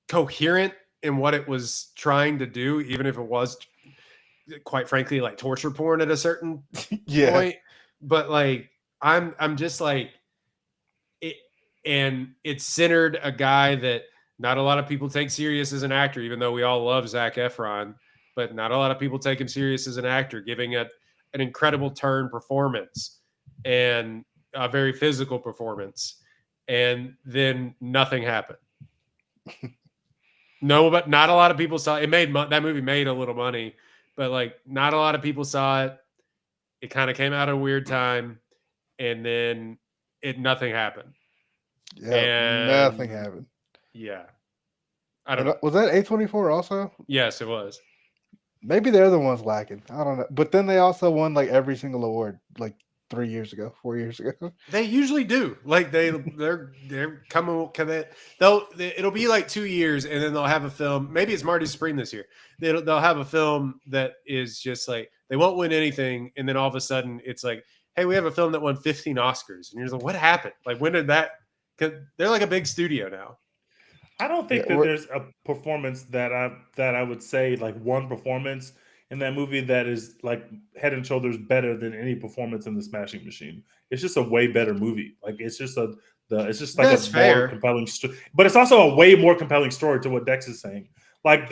coherent in what it was trying to do, even if it was, quite frankly, like torture porn at a certain point. But like, I'm just like it, and it centered a guy that not a lot of people take serious as an actor, even though we all love Zac Efron, but not a lot of people take him serious as an actor, giving an incredible turn performance and a very physical performance. And then nothing happened. No, but not a lot of people saw it. That movie made a little money, but like not a lot of people saw it. It kind of came out at a weird time. And then nothing happened. Yeah, nothing happened. Yeah. I don't know. Was that A24 also? Yes, it was. Maybe they're the ones lacking. I don't know. But then they also won like every single award like 4 years ago. They usually do. Like they're coming. It'll be like 2 years, and then they'll have a film. Maybe it's Marty Supreme this year. They'll have a film that is just like they won't win anything, and then all of a sudden it's like, hey, we have a film that won 15 Oscars. And you're like, what happened? Like, when did that? Cause they're like a big studio now. I don't think that there's a performance that I would say like one performance in that movie that is like head and shoulders better than any performance in The Smashing Machine. It's just a way better movie. Like it's just like That's a more compelling story. But it's also a way more compelling story to what Dex is saying. Like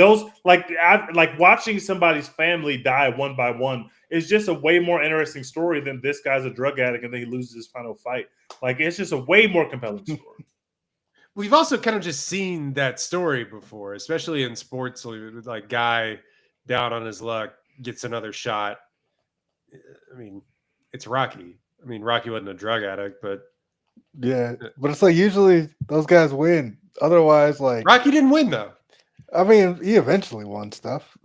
watching somebody's family die one by one is just a way more interesting story than this guy's a drug addict and then he loses his final fight. Like it's just a way more compelling story. We've also kind of just seen that story before, especially in sports. Like guy down on his luck gets another shot. I mean, it's Rocky. I mean, Rocky wasn't a drug addict, but yeah. But it's like usually those guys win. Otherwise, like Rocky didn't win though. I mean, he eventually won stuff,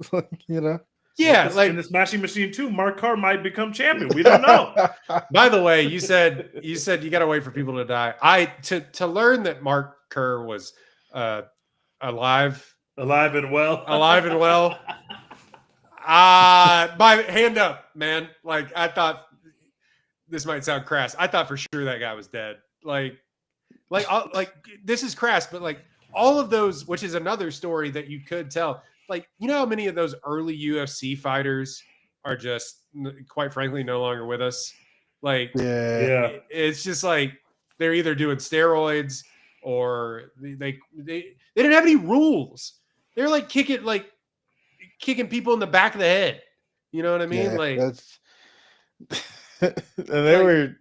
you know. Yeah, like in The Smashing Machine 2, Mark Kerr might become champion. We don't know. By the way, you said you got to wait for people to die. To learn that Mark Kerr was alive and well. By hand up, man. Like I thought this might sound crass. I thought for sure that guy was dead. Like this is crass, but like all of those, which is another story that you could tell. Like, you know how many of those early UFC fighters are just, quite frankly, no longer with us? Like, yeah. It's just like they're either doing steroids or they didn't have any rules. They're like kicking people in the back of the head. You know what I mean? Yeah, like that's and they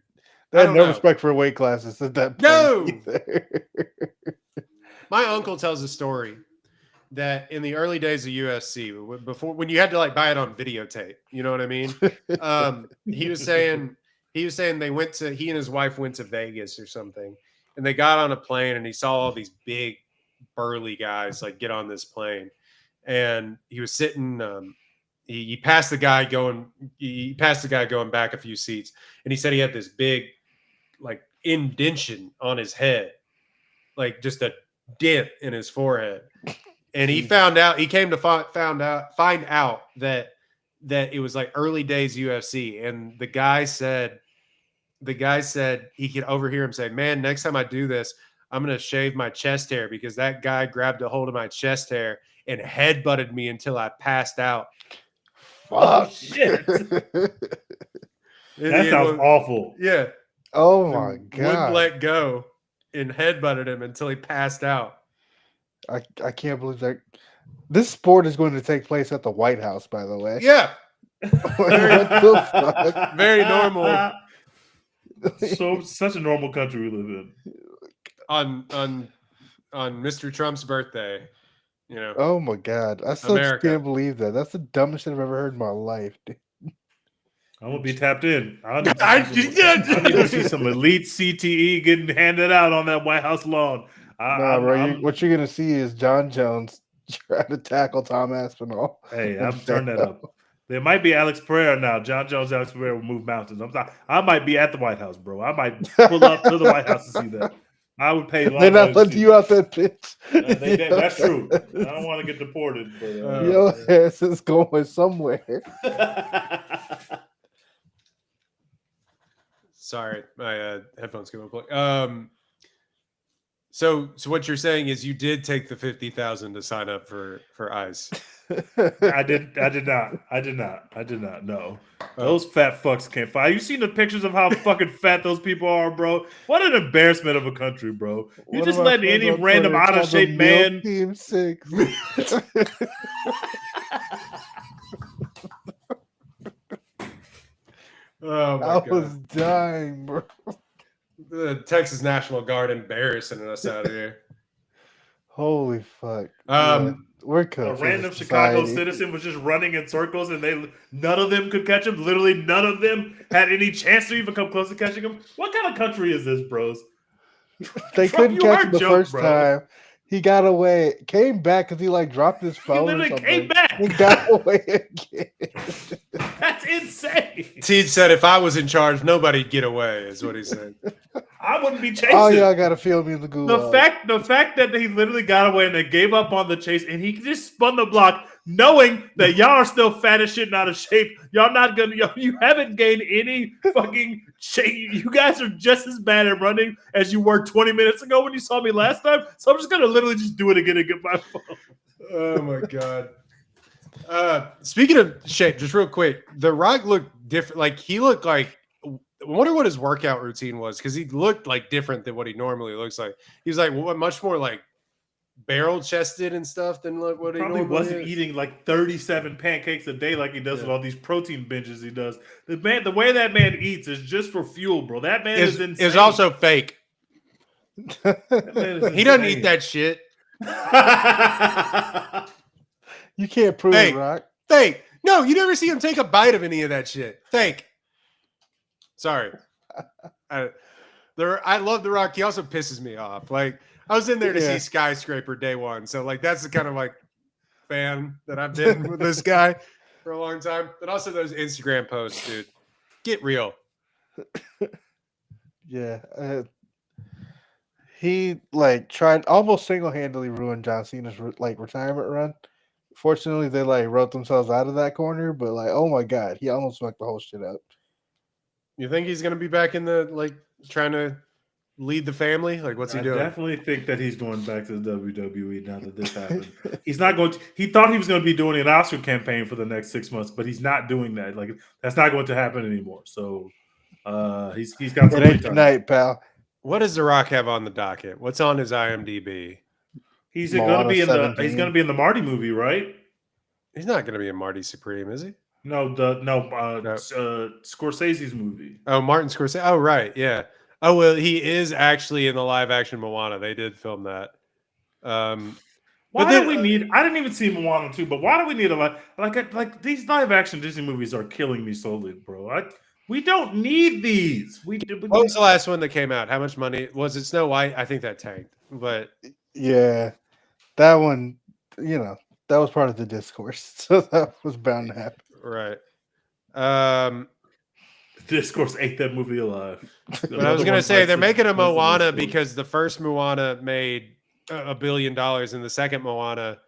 had no respect for weight classes at that point. No. My uncle tells a story that in the early days of UFC, before when you had to like buy it on videotape, you know what I mean? He was saying he and his wife went to Vegas or something, and they got on a plane and he saw all these big burly guys like get on this plane, and he was sitting. He passed the guy going back a few seats, and he said he had this big like indention on his head, like just a dent in his forehead. And he came to find out that it was like early days UFC. And the guy said the guy said he could overhear him say, "Man, next time I do this, I'm going to shave my chest hair because that guy grabbed a hold of my chest hair and headbutted me until I passed out." Oh, shit. That sounds awful. Yeah. Oh, my God. Wouldn't let go and headbutted him until he passed out. I can't believe that. This sport is going to take place at the White House, by the way. Yeah. What the fuck? Very normal. So such a normal country we live in. On Mr. Trump's birthday, you know. Oh my God! I still can't believe that. That's the dumbest shit I've ever heard in my life, dude. I'm gonna be tapped in. I need to see some elite CTE getting handed out on that White House lawn. What you're gonna see is John Jones trying to tackle Tom Aspinall. Hey, I'm turning that up. There might be Alex Pereira now. John Jones, Alex Pereira will move mountains. I might be at the White House, bro. I might pull up to the White House to see that. I would pay. They're not letting you out that bitch. That's true. I don't want to get deported. But, your ass is going somewhere. Sorry, my headphones came unplugged. So what you're saying is you did take the 50,000 to sign up for ICE. I did not. No, those fat fucks can't fight. You seen the pictures of how fucking fat those people are, bro? What an embarrassment of a country, bro. You just let any random out of shape man. Team 6. Oh my God. was dying, bro. The Texas National Guard embarrassing us out of here. Holy fuck. We're cooked. A random Chicago citizen was just running in circles and none of them could catch him. Literally none of them had any chance to even come close to catching him. What kind of country is this, bros? They couldn't catch him the first time. He got away, came back because he dropped his phone. He literally came back. He got away again. That's insane. Teed said if I was in charge, nobody'd get away, is what he said. I wouldn't be chasing. Oh, y'all gotta feel me in the gulag. The fact that he literally got away and they gave up on the chase and he just spun the block, knowing that y'all are still fat as shit and out of shape. Y'all not gonna. You haven't gained any fucking shape. You guys are just as bad at running as you were 20 minutes ago when you saw me last time. So I'm just gonna literally just do it again and get my phone. Oh my God. Speaking of shape, just real quick, The Rock looked different. Like he looked like. I wonder what his workout routine was because he looked different than what he normally looks like. He was much more barrel chested and stuff than what he probably normally wasn't eating 37 pancakes a day like he does with all these protein binges he does. The way that man eats is just for fuel, bro. That man is insane. It's also fake. He doesn't eat that shit. You can't prove it, Rock. Fake. No, you never see him take a bite of any of that shit. Fake. Sorry. I love The Rock. He also pisses me off. I was in there to see Skyscraper day one. So that's the kind of fan that I've been with this guy for a long time. But also those Instagram posts, dude. Get real. Yeah. He tried almost single-handedly ruined John Cena's retirement run. Fortunately, they wrote themselves out of that corner, but oh my God, he almost fucked the whole shit up. You think he's gonna be back in the trying to lead the family? What's he doing? I definitely think that he's going back to the WWE now that this happened. He's not going to. He thought he was going to be doing an Oscar campaign for the next 6 months, but he's not doing that. That's not going to happen anymore. So he's got some. It ain't tonight, pal. What does The Rock have on the docket? What's on his IMDb? He's going to be in He's going to be in the Marty movie, right? He's not going to be in Marty Supreme, is he? No, Scorsese's movie. Oh, Martin Scorsese. Oh, right, yeah. Oh well, he is actually in the live action Moana. They did film that. Why do we need? I didn't even see Moana 2, but why do we need like these live action Disney movies are killing me slowly, bro. We don't need these. What was the last one that came out? How much money was it? Snow White. I think that tanked, but yeah, that one, that was part of the discourse, so that was bound to happen. Right. Discourse ate that movie alive. But I was going to say they're making a Moana because the first Moana made $1 billion and the second Moana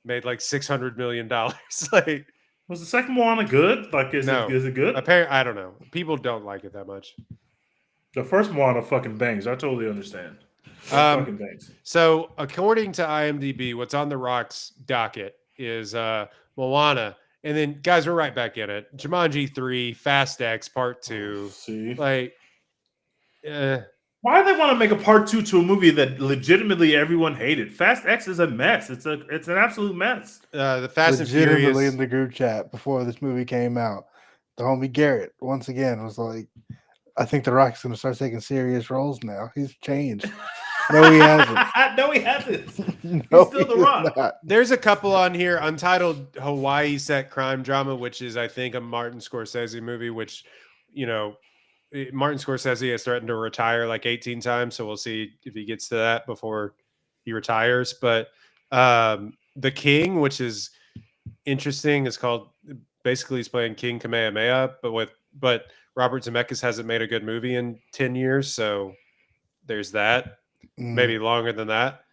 made $600 million. Was the second Moana good? Is it good? Apparently, I don't know. People don't like it that much. The first Moana fucking bangs. I totally understand. Fucking bangs. So according to IMDb, what's on the Rock's docket is Moana, and then guys, we're right back in it. Jumanji 3, Fast X Part 2. See, like, why do they want to make a part 2 to a movie that legitimately everyone hated? Fast X is a mess. It's an absolute mess. The Fast and legitimately Furious in the group chat before this movie came out, the homie Garrett once again was like, "I think The Rock's going to start taking serious roles now. He's changed." No, he hasn't. No, he hasn't. No, He's still The Rock. not. There's a couple on here. Untitled Hawaii Set Crime Drama, which is, I think, a Martin Scorsese movie, which, Martin Scorsese has threatened to retire like 18 times. So we'll see if he gets to that before he retires. But The King, which is interesting, is called, basically he's playing King Kamehameha, but Robert Zemeckis hasn't made a good movie in 10 years. So there's that. Maybe longer than that.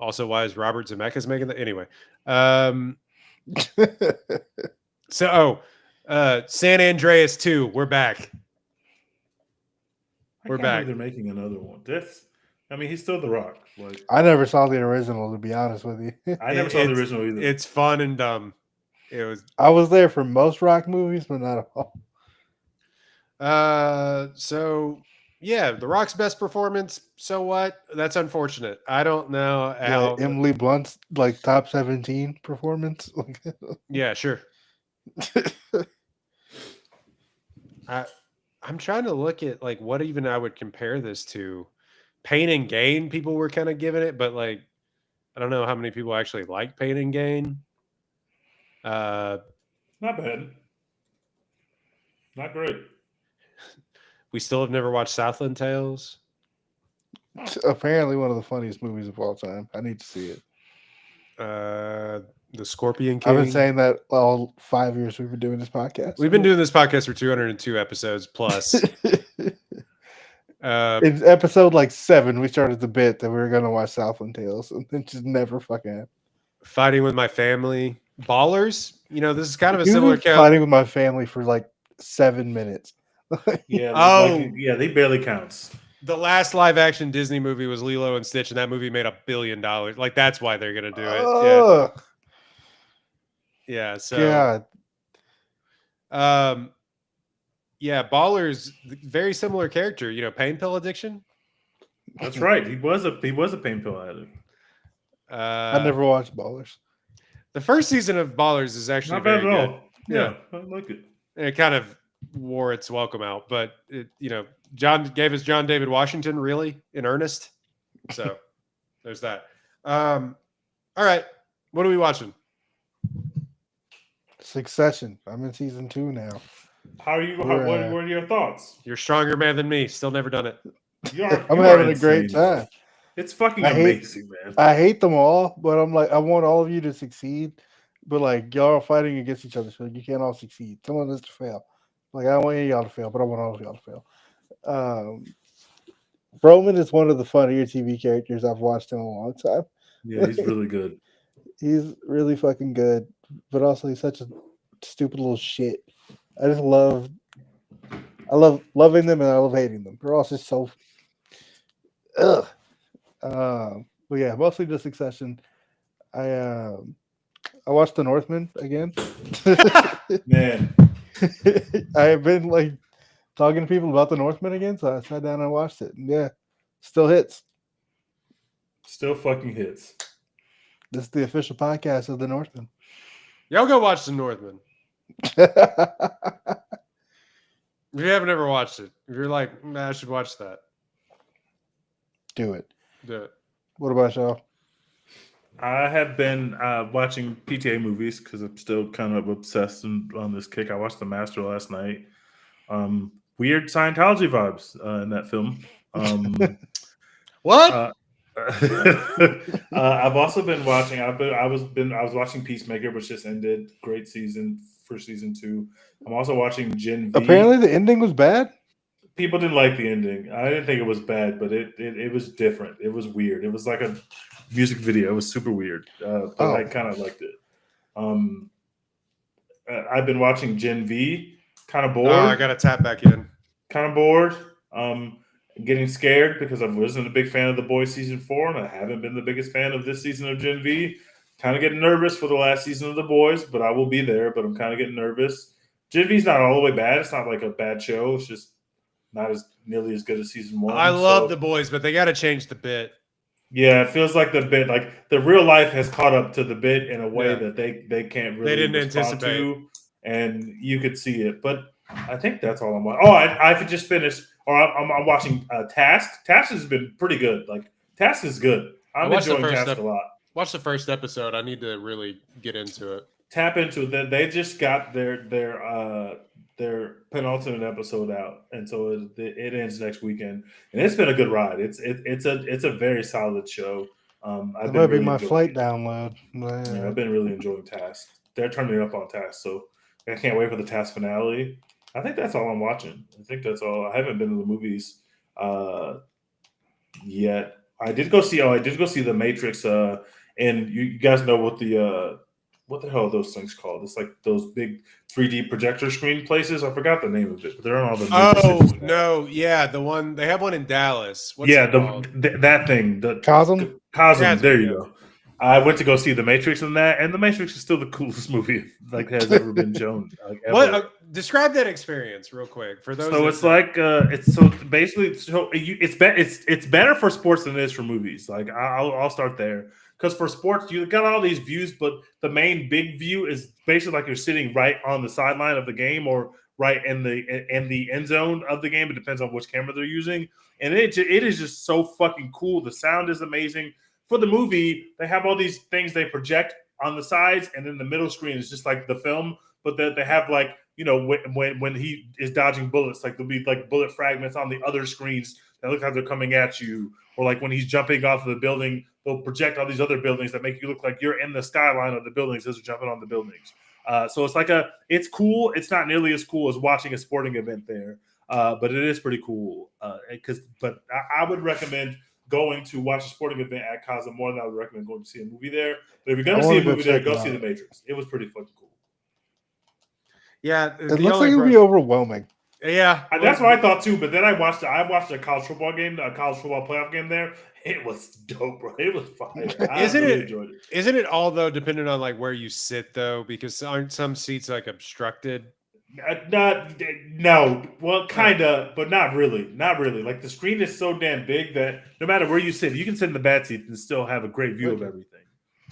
Also, why is Robert Zemeckis making that? Anyway. San Andreas 2. We're back. We're back. They're making another one. He's still The Rock. Like, I never saw the original, to be honest with you. I never saw the original either. It's fun and dumb. I was there for most Rock movies, but not all. Yeah, The Rock's best performance. So what? That's unfortunate. I don't know how Emily Blunt's like top 17 performance. Yeah, sure. I'm trying to look at like what even I would compare this to. Pain and Gain, people were kind of giving it, but like I don't know how many people actually like Pain and Gain. Not bad. Not great. We still have never watched Southland Tales. Apparently one of the funniest movies of all time. I need to see it. The Scorpion King. I've been saying that all 5 years we've been doing this podcast. We've been doing this podcast for 202 episodes plus. In episode like 7, we started the bit that we were going to watch Southland Tales, and it just never fucking happened. Fighting with My Family. Ballers. This is kind of a similar count. Fighting with My Family for like 7 minutes. Yeah. They barely counts. The last live action Disney movie was Lilo and Stitch, and that movie made $1 billion. Like that's why they're gonna do it. Yeah. So. God. Ballers, very similar character. Pain pill addiction. That's right. He was a pain pill addict. I never watched Ballers. The first season of Ballers is actually not bad very at good. all. Yeah, I like it. It kind of wore its welcome out, but John gave us John David Washington really in earnest. So there's that. All right, what are we watching? Succession. I'm in season 2 now. How are you? What are your thoughts? You're a stronger man than me. Still never done it. I'm having a great time. It's fucking amazing, man. I hate them all, but I'm like, I want all of you to succeed. But like, y'all are fighting against each other, so you can't all succeed. Someone has to fail. Like, I don't want any of y'all to fail, but I want all of y'all to fail. Roman is one of the funnier TV characters I've watched in a long time. Yeah, he's really good. He's really fucking good, but also he's such a stupid little shit. I love loving them and I love hating them. They're all just so. Ugh. But yeah, mostly just Succession. I watched The Northman again. Man, I have been like talking to people about The Northman again, so I sat down and watched it. And yeah, still hits. Still fucking hits. This is the official podcast of The Northman. Y'all go watch The Northman. If you haven't ever watched it, if you're like, I should watch that. Do it. Do it. What about y'all? I have been watching PTA movies because I'm still kind of obsessed on this kick. I watched The Master last night. Weird Scientology vibes in that film. What? I've also been watching. I was watching Peacemaker, which just ended. Great season for season 2. I'm also watching Gen V. Apparently, the ending was bad. People didn't like the ending. I didn't think it was bad, but it was different. It was weird. It was like a music video. It was super weird, but I kind of liked it. I've been watching Gen V. Kind of bored. Oh, I gotta tap back in. kind of bored. Getting scared because I wasn't a big fan of The Boys season 4, and I haven't been the biggest fan of this season of Gen V. Kind of getting nervous for the last season of The Boys, but I will be there. But I'm kind of getting nervous. Gen V's not all the way bad. It's not like a bad show. It's just not as nearly as good as season 1. I love The Boys, but they got to change the bit. Yeah, it feels like the bit, like the real life has caught up to the bit in a way that they can't really. They didn't anticipate, and you could see it. But I think that's all I'm watching. Oh, I just finished, or I'm watching Task. Task has been pretty good. Like Task is good. I'm enjoying Task a lot. Watch the first episode. I need to really get into it. Tap into it. They just got their penultimate episode out, and so it ends next weekend. And it's been a good ride. It's a very solid show. That might be my flight download. Yeah, I've been really enjoying Task. They're turning up on Task, so I can't wait for the Task finale. I think that's all I'm watching. I think that's all. I haven't been to the movies yet. I did go see The Matrix. And you guys know what the hell are those things called? It's like those big 3D projector screen places. I forgot the name of it, but they're on all the. The one they have one in Dallas. What's that thing, the Cosm. There you go. I went to go see The Matrix in that, and The Matrix is still the coolest movie like has ever been shown. Like, ever. What? Describe that experience real quick for those. So it's like it's better for sports than it is for movies. Like I'll start there. Because for sports, you got all these views, but the main big view is basically like you're sitting right on the sideline of the game or right in the end zone of the game. It depends on which camera they're using. And it is just so fucking cool. The sound is amazing. For the movie, they have all these things they project on the sides, and then the middle screen is just like the film. But they have like, you know, when he is dodging bullets, like there'll be like bullet fragments on the other screens that look like they're coming at you. Or like when he's jumping off of the building, they'll project all these other buildings that make you look like you're in the skyline of the buildings as you're jumping on the buildings. So it's cool. It's not nearly as cool as watching a sporting event there, but it is pretty cool. But I would recommend going to watch a sporting event at Cosm more than I would recommend going to see a movie there. But if you're going to see a movie there, go see The Matrix. It was pretty fucking cool. Yeah, it looks like it would be overwhelming. Yeah, that's what I thought too. But then I watched a college football game, a college football playoff game there. It was dope, bro. It was fire. Isn't it all though dependent on like where you sit though? Because aren't some seats like obstructed? No. Well, kind of, but not really. Not really. Like the screen is so damn big that no matter where you sit, you can sit in the bad seat and still have a great view of everything.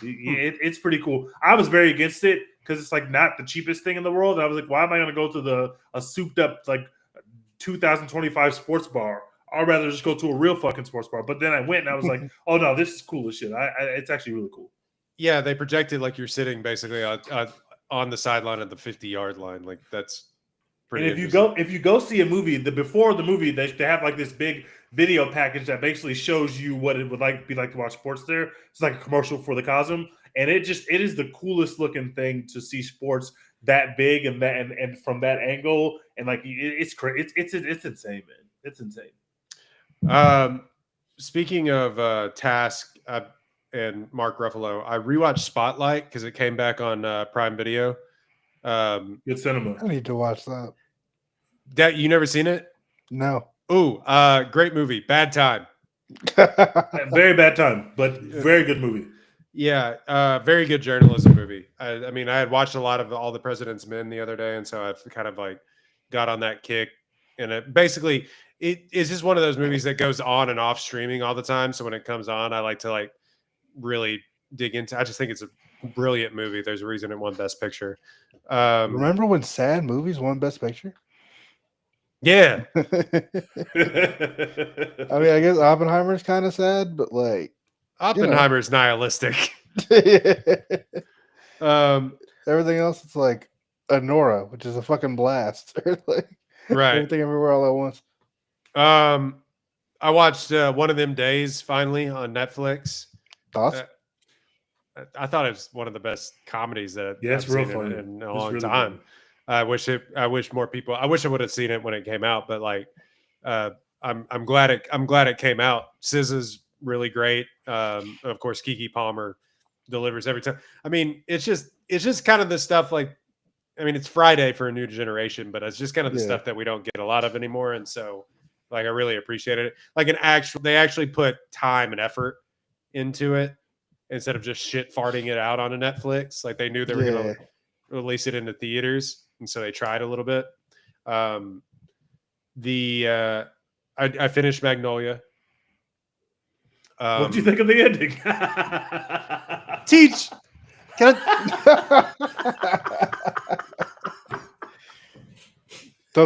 It's pretty cool. I was very against it because it's like not the cheapest thing in the world. I was like, why am I going to go to a souped up like 2025 sports bar? I'd rather just go to a real fucking sports bar. But then I went and I was like, oh no, this is cool as shit. It's actually really cool. Yeah, they projected like you're sitting basically on the sideline at the 50-yard line. Like that's pretty. And if you go see a movie, before the movie, they have like this big video package that basically shows you what it would be like to watch sports there. It's like a commercial for the Cosm, and it is the coolest looking thing to see sports that big and from that angle, and like it's crazy. It's insane, man. It's insane. Speaking of Task and Mark Ruffalo, I rewatched Spotlight because it came back on Prime Video. Good cinema. I need to watch that. That you never seen it? No. Ooh, great movie. Bad time. Very bad time, but very good movie. Yeah, very good journalism movie. I mean, I had watched a lot of All the President's Men the other day, and so I've kind of like got on that kick. And it's just one of those movies that goes on and off streaming all the time. So when it comes on, I like to like really dig into. I just think it's a brilliant movie. There's a reason it won Best Picture. Remember when sad movies won Best Picture? Yeah. I mean, I guess Oppenheimer's kind of sad, but like Oppenheimer's nihilistic. Everything else, it's like Anora, which is a fucking blast. Like, right. Everything everywhere all at once. I watched One of Them Days finally on Netflix. Thoughts? I thought it was one of the best comedies that I've seen in a long time. Funny. I wish more people. I wish I would have seen it when it came out, but like, I'm glad it came out. SZA's really great. Of course, Keke Palmer delivers every time. I mean, it's just kind of the stuff like, I mean, it's Friday for a new generation, but it's just kind of the Yeah. stuff that we don't get a lot of anymore. And so, like, I really appreciated it. Like they actually put time and effort into it instead of just shit farting it out on a Netflix. Like they knew they were going to release it into theaters, and so they tried a little bit. I finished Magnolia. What do you think of the ending? Teach. Can I...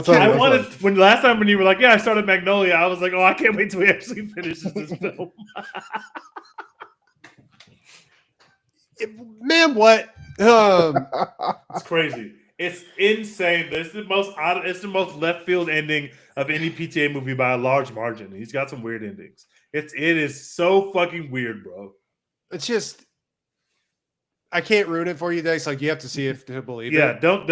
I wanted when last time when you were like, "Yeah, I started Magnolia," I was like, "Oh, I can't wait till he actually finishes this film." Man, what? It's crazy. It's insane. It's the most left field ending of any PTA movie by a large margin. He's got some weird endings. It is so fucking weird, bro. It's just I can't ruin it for you, Dice. Like you have to see it to believe it. Yeah, don't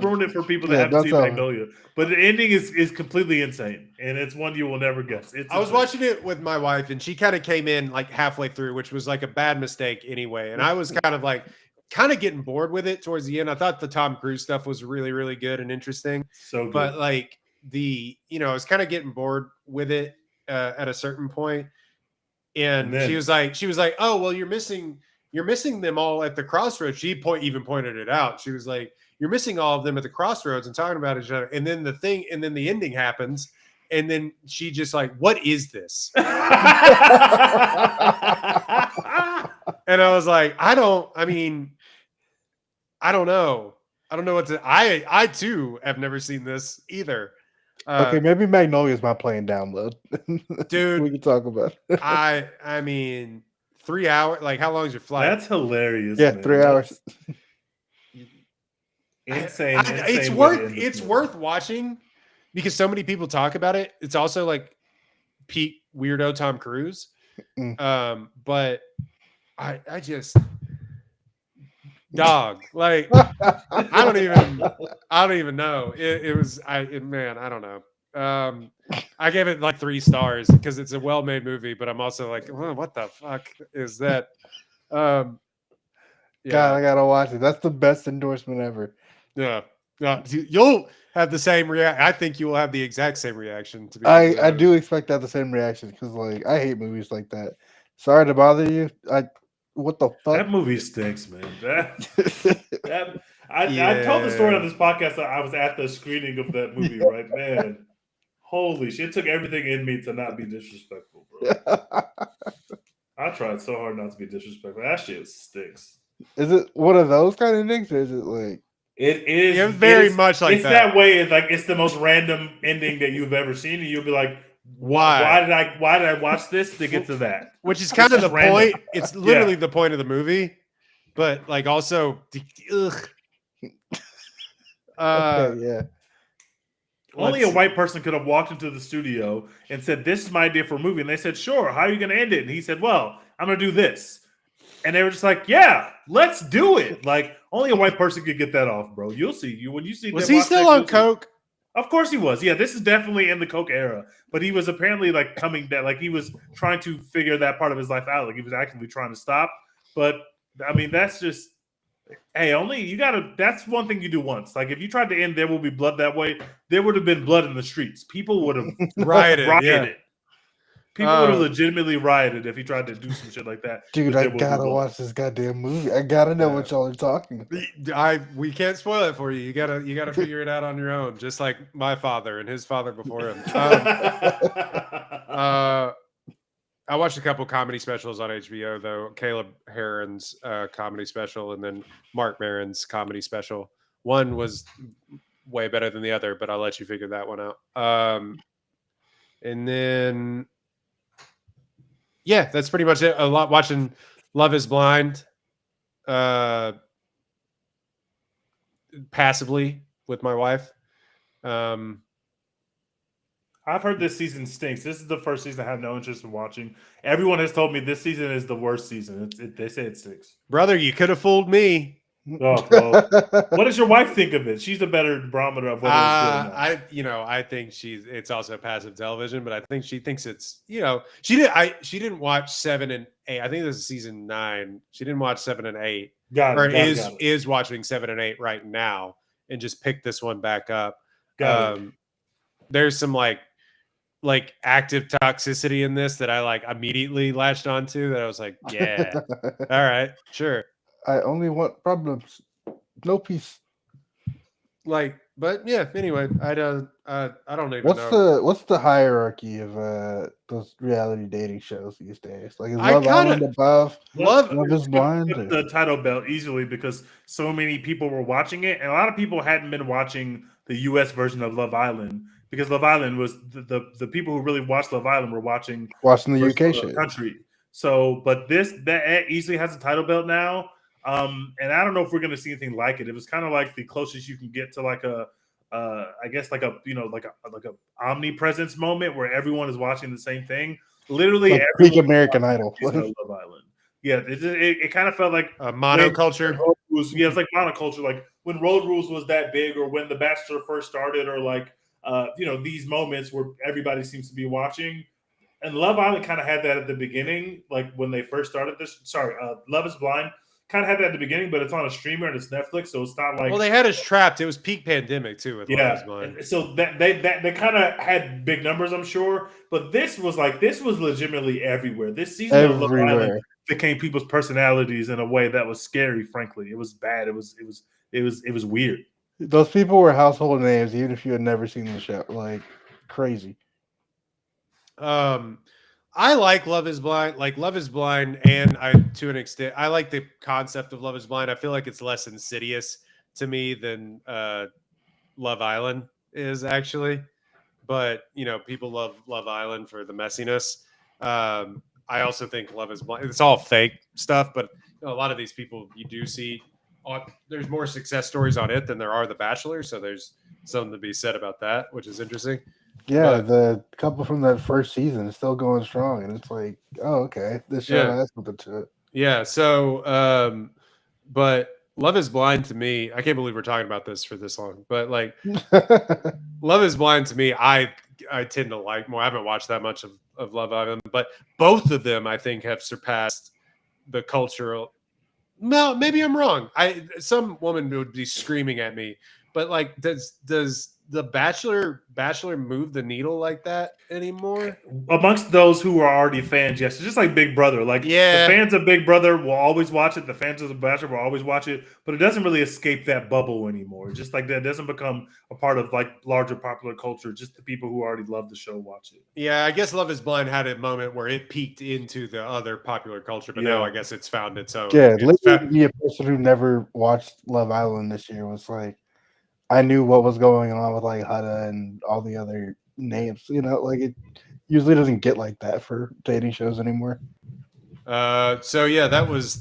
ruin it for people that haven't seen Magnolia. But the ending is completely insane, and it's one you will never guess. I was watching it with my wife, and she kind of came in like halfway through, which was like a bad mistake anyway. And I was kind of getting bored with it towards the end. I thought the Tom Cruise stuff was really, really good and interesting. So good. But like I was kind of getting bored with it at a certain point. And then, she was like, "Oh, well, you're missing them all at the crossroads." She even pointed it out. She was like, "You're missing all of them at the crossroads and talking about each other." And then the ending happens. And then she just like, "What is this?" And I was like, I don't know. I don't know what to. I too have never seen this either. Okay, maybe Magnolia is my playing download. Dude, we can talk about it. I mean, 3 hours. Like, how long is your flight? That's hilarious. Yeah, man. 3 hours. Insane. It's worth watching because so many people talk about it. It's also like peak weirdo Tom Cruise. But I just dog like I don't even know. It was I don't know. I gave it like 3 stars because it's a well-made movie, but I'm also like, oh, what the fuck is that? Yeah. God, I gotta watch it. That's the best endorsement ever. Yeah. You'll have the same reaction. I think you will have the exact same reaction. To be I do expect that the same reaction because like I hate movies like that. Sorry to bother you. What the fuck? That movie stinks, man. I told the story on this podcast that I was at the screening of that movie, right? Man, holy shit. It took everything in me to not be disrespectful, bro. I tried so hard not to be disrespectful. That shit stinks. Is it one of those kind of things, or is it like it is? It's very much like it's that way. It's like it's the most random ending that you've ever seen, and you'll be like, Why did I watch this to get to that? Which is kind of the point. It's literally the point of the movie, but like also, yeah. Only a white person could have walked into the studio and said, "This is my idea for a movie," and they said, "Sure. How are you going to end it?" And he said, "Well, I'm going to do this," and they were just like, "Yeah, let's do it." Like only a white person could get that off, bro. You'll see. When you see, was he still on coke? Of course he was. Yeah, this is definitely in the coke era. But he was apparently like coming down, like he was trying to figure that part of his life out. Like he was actively trying to stop. But I mean, that's just that's one thing you do once. Like if you tried to end There Will Be Blood that way, there would have been blood in the streets. People would have rioted. Yeah. People would have legitimately rioted if he tried to do some shit like that. Dude, I gotta watch this goddamn movie. I gotta know what y'all are talking about. We can't spoil it for you. You gotta figure it out on your own, just like my father and his father before him. I watched a couple comedy specials on HBO though. Caleb Heron's comedy special, and then Mark Maron's comedy special. One was way better than the other, but I'll let you figure that one out. And then. Yeah, that's pretty much it. A lot watching Love is Blind passively with my wife. I've heard this season stinks. This is the first season I have no interest in watching. Everyone has told me this season is the worst season. They say it stinks. Brother, you could have fooled me. Oh, well. What does your wife think of it? She's a better barometer of whether it's good or not. I think it's also passive television, but I think she thinks it's, she didn't watch 7 and 8. I think this is season 9. She didn't watch 7 and 8. is watching 7 and 8 right now and just picked this one back up. There's some like active toxicity in this that I like immediately latched onto, that I was like, yeah, all right, sure. I only want problems, no peace. Like, but yeah. Anyway, I don't even know. What's the hierarchy of those reality dating shows these days? Like, is Love Island above Love is Blind? The title belt easily, because so many people were watching it, and a lot of people hadn't been watching the U.S. version of Love Island, because Love Island was the people who really watched Love Island were watching the UK shit. Country. So, but that easily has a title belt now. And I don't know if we're going to see anything like it. It was kind of like the closest you can get to like I guess like a omnipresence moment where everyone is watching the same thing. Literally, like peak American Idol. Love Island. Yeah, it kind of felt like a monoculture. It's like monoculture. Like when Road Rules was that big, or when The Bachelor first started, or like these moments where everybody seems to be watching. And Love Island kind of had that at the beginning, like when they first started this. Sorry, Love is Blind kind of had that at the beginning, but it's on a streamer and it's Netflix, so it's not like. Well, they had us trapped. It was peak pandemic too. With Love is Blind. So that they kind of had big numbers, I'm sure, but this was legitimately everywhere. This season of Love Island became people's personalities in a way that was scary. Frankly, it was bad. It was weird. Those people were household names, even if you had never seen the show. Like crazy. I like Love is Blind. Like Love is Blind, and to an extent, I like the concept of Love is Blind. I feel like it's less insidious to me than Love Island is actually. But people love Love Island for the messiness. I also think Love is Blind. It's all fake stuff, but a lot of these people you do see. There's more success stories on it than there are The Bachelor, so there's something to be said about that, which is interesting. Yeah, the couple from that first season is still going strong, and it's like, oh, okay, this show has something to it. Yeah, so, but Love is Blind to me, I can't believe we're talking about this for this long, but like, Love is Blind to me, I tend to like more. I haven't watched that much of Love Island, but both of them, I think, have surpassed the cultural. No, maybe I'm wrong. Some woman would be screaming at me, but like, does the Bachelor move the needle like that anymore? Amongst those who are already fans, yes. It's just like Big Brother. Like, the fans of Big Brother will always watch it. The fans of The Bachelor will always watch it, but it doesn't really escape that bubble anymore. Just like that, it doesn't become a part of like larger popular culture. Just the people who already love the show watch it. Yeah, I guess Love is Blind had a moment where it peaked into the other popular culture, but now I guess it's found its own. Yeah, literally a person who never watched Love Island this year was like, I knew what was going on with like Hutta and all the other names. Like it usually doesn't get like that for dating shows anymore. So yeah, that was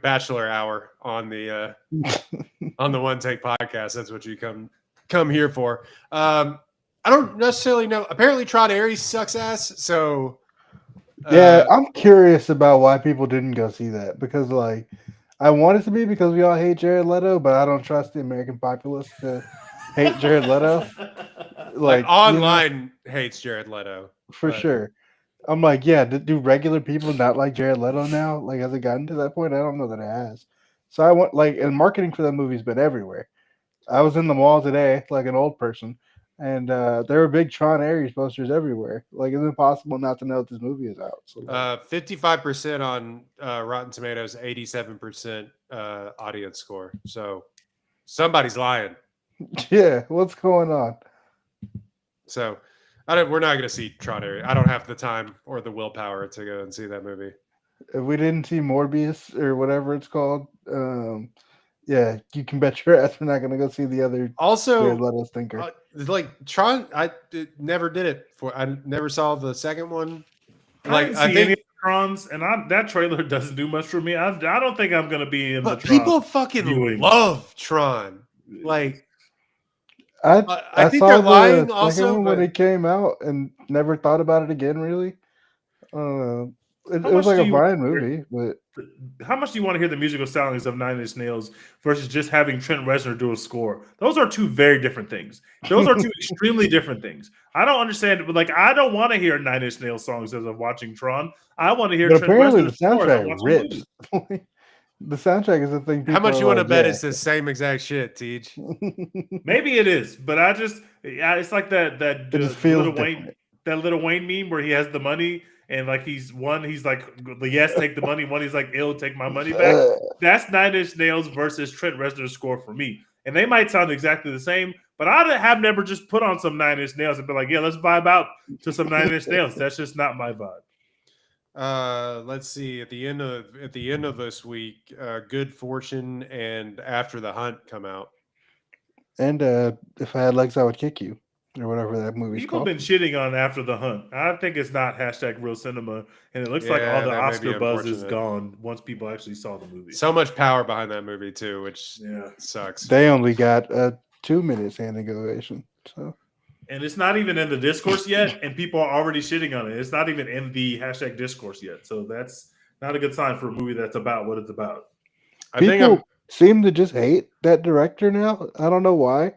Bachelor Hour on the on the One Take Podcast. That's what you come here for. I don't necessarily know. Apparently, Tron Ares sucks ass. So yeah, I'm curious about why people didn't go see that, because like. I want it to be because we all hate Jared Leto, but I don't trust the American populace to hate Jared Leto. Like online hates Jared Leto for sure. I'm like, yeah, do regular people not like Jared Leto now? Like, has it gotten to that point? I don't know that it has. So I want and marketing for that movie's been everywhere. I was in the mall today, like an old person, and there were big Tron Ares posters everywhere. Like, it's impossible not to know that this movie is out. So, 55% on Rotten Tomatoes, 87% audience score. So somebody's lying. Yeah, what's going on? So we're not going to see Tron Ares. I don't have the time or the willpower to go and see that movie. If we didn't see Morbius or whatever it's called, yeah, you can bet your ass we're not going to go see the other. Also, let us thinker. Like Tron, I never did it for. I never saw the second one. Like I think any Trons, and that trailer doesn't do much for me. I don't think I'm going to be in the Tron. People fucking love Tron. Like I think saw they're lying. Also, when it came out, and never thought about it again. Really, it was like a fine movie, but. How much do you want to hear the musical stylings of Nine Inch Nails versus just having Trent Reznor do a score? Those are two very different things. Those are two extremely different things. I don't understand, but like, I don't want to hear Nine Inch Nails songs as I'm watching Tron. I want to hear But Trent apparently Reznor the soundtrack rips. The soundtrack is the thing. How much you want to like, bet yeah. it's the same exact shit, Teach? Maybe it is, but it's like that It just feels Little different. Wayne, that Little Wayne meme where he has the money and like he's like, yes, take the money. One, he's like, ill, take my money back. That's Nine Inch Nails versus Trent Reznor's score for me. And they might sound exactly the same, but I have never just put on some Nine Inch Nails and be like, yeah, let's vibe out to some Nine Inch Nails. That's just not my vibe. Let's see. At the end of this week, Good Fortune and After the Hunt come out. And If I Had Legs, I Would Kick You, or whatever that movie's People called. have been shitting on After the Hunt. I think it's not #real cinema, and it looks like all the Oscar buzz is gone once people actually saw the movie. So much power behind that movie too, which sucks. They only got a 2-minute standing ovation. So. And it's not even in the discourse yet, and people are already shitting on it. It's not even in the #discourse yet. So that's not a good sign for a movie that's about what it's about. People seem to just hate that director now. I don't know why.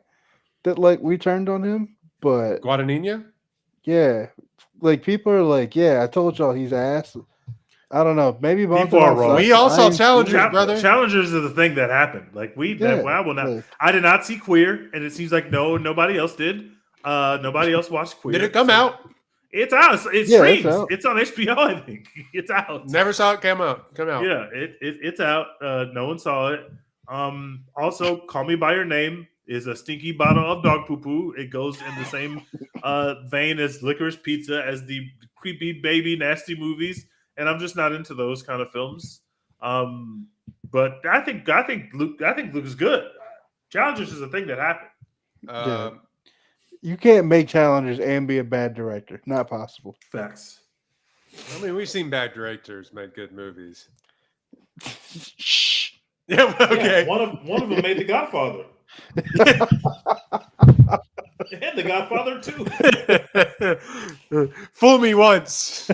That we turned on him, but Guadagnino? Yeah. Like people are like, yeah, I told y'all he's ass. I don't know. Maybe people are wrong. We all saw Challengers, brother. Challengers is the thing that happened. I did not see Queer, and it seems like nobody else did. Nobody else watched Queer. Did it come out? It's out. It streams. It's on HBO, I think. It's out. Never saw it come out. Yeah, it's out. No one saw it. Also, Call Me by Your Name is a stinky bottle of dog poo poo. It goes in the same vein as Licorice Pizza, as the creepy baby nasty movies, and I'm just not into those kind of films. But I think Luke is good. Challengers is a thing that happened. You can't make Challengers and be a bad director. Not possible. Facts. I mean, we've seen bad directors make good movies. Shh. Yeah, okay. Yeah, one of them made The Godfather. And The Godfather 2. Fool me once.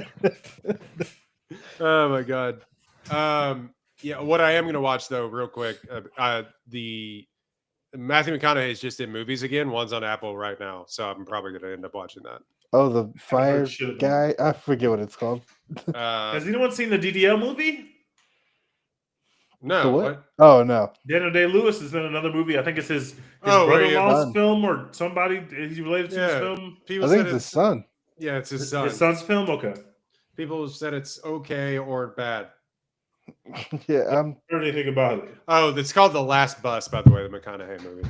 Oh my god. Yeah, what I am gonna watch though, real quick, the Matthew McConaughey is just in movies again. One's on Apple right now, so I'm probably gonna end up watching that. Oh, the fire guy. I forget what it's called. Has anyone seen the DDL movie? No. What? Oh no. Daniel Day-Lewis is in another movie. I think it's his brother-in-law's film or somebody he's related to his film. I think it's his son. Yeah, it's his son. His son's film. Okay. People said it's okay or bad. Yeah, I haven't heard anything about it. Oh, it's called The Last Bus, by the way, the McConaughey movie.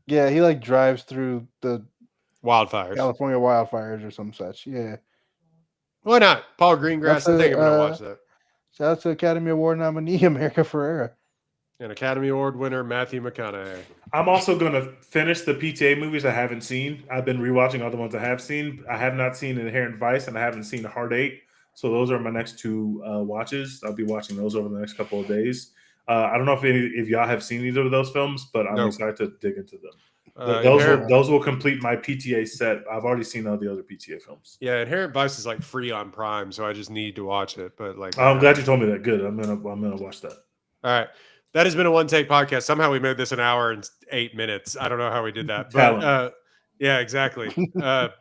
Yeah, he drives through the wildfires, California wildfires or some such. Yeah. Why not? Paul Greengrass. I think I'm gonna watch that. Shout out to Academy Award nominee America Ferrera. And Academy Award winner Matthew McConaughey. I'm also going to finish the PTA movies I haven't seen. I've been rewatching all the ones I have seen. I have not seen Inherent Vice, and I haven't seen Hard 8. So those are my next two watches. I'll be watching those over the next couple of days. I don't know if y'all have seen either of those films, but I'm excited to dig into them. Those will complete my PTA set. I've already seen all the other PTA films. Yeah, Inherent Vice is free on Prime, so I just need to watch it. But I'm glad you told me that. Good. I'm gonna watch that. All right, that has been a One Take podcast. Somehow we made this an hour and 8 minutes. I don't know how we did that, but yeah, exactly. But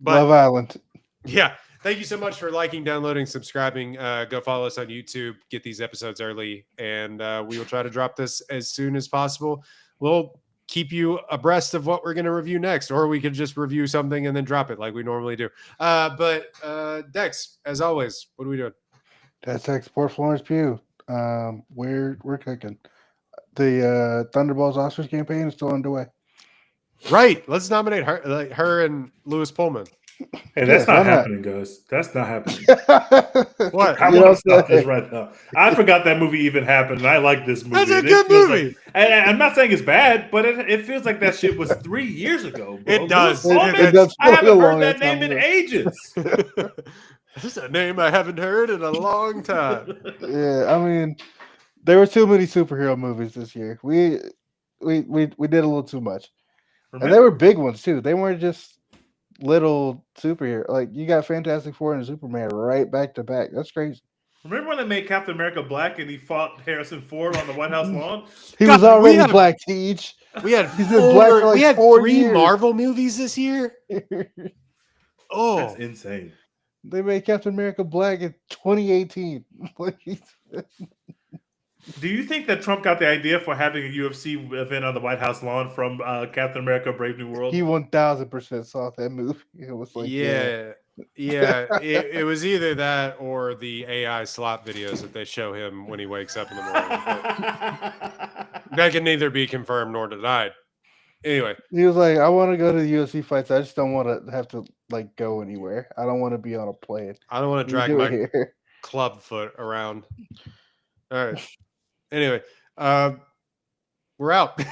Love Island. Yeah, thank you so much for liking, downloading, subscribing. Go follow us on YouTube. Get these episodes early, and we will try to drop this as soon as possible. We'll keep you abreast of what we're going to review next, or we could just review something and then drop it like we normally do. But Dex, as always, what are we doing? That's Export Florence Pugh. We're cooking. The Thunderbolts Oscars campaign is still underway. Right. Let's nominate her and Lewis Pullman. Hey, that's not happening, guys. That's not happening. What? I want to stop this right now. I forgot that movie even happened, and I like this movie. That's a good movie. I'm not saying it's bad, but it feels like that shit was 3 years ago. Bro. It does. It does. I haven't heard that name in ages. This is a name I haven't heard in a long time. Yeah, I mean, there were too many superhero movies this year. We did a little too much, and they were big ones too. They weren't just little superhero. Like you got Fantastic Four and Superman right back to back. That's crazy. Remember when they made Captain America black and he fought Harrison Ford on the White House lawn? He was already black, Teach. We had we had 3 years. Marvel movies this year. Oh, that's insane. They made Captain America black in 2018. Do you think that Trump got the idea for having a UFC event on the White House lawn from Captain America: Brave New World? He 1000% saw that movie. It was like, yeah. It was either that or the AI slop videos that they show him when he wakes up in the morning. That can neither be confirmed nor denied. Anyway, he was like, I want to go to the UFC fights. I just don't want to have to like go anywhere. I don't want to be on a plane. I don't want to drag my club foot around. All right. Anyway, we're out.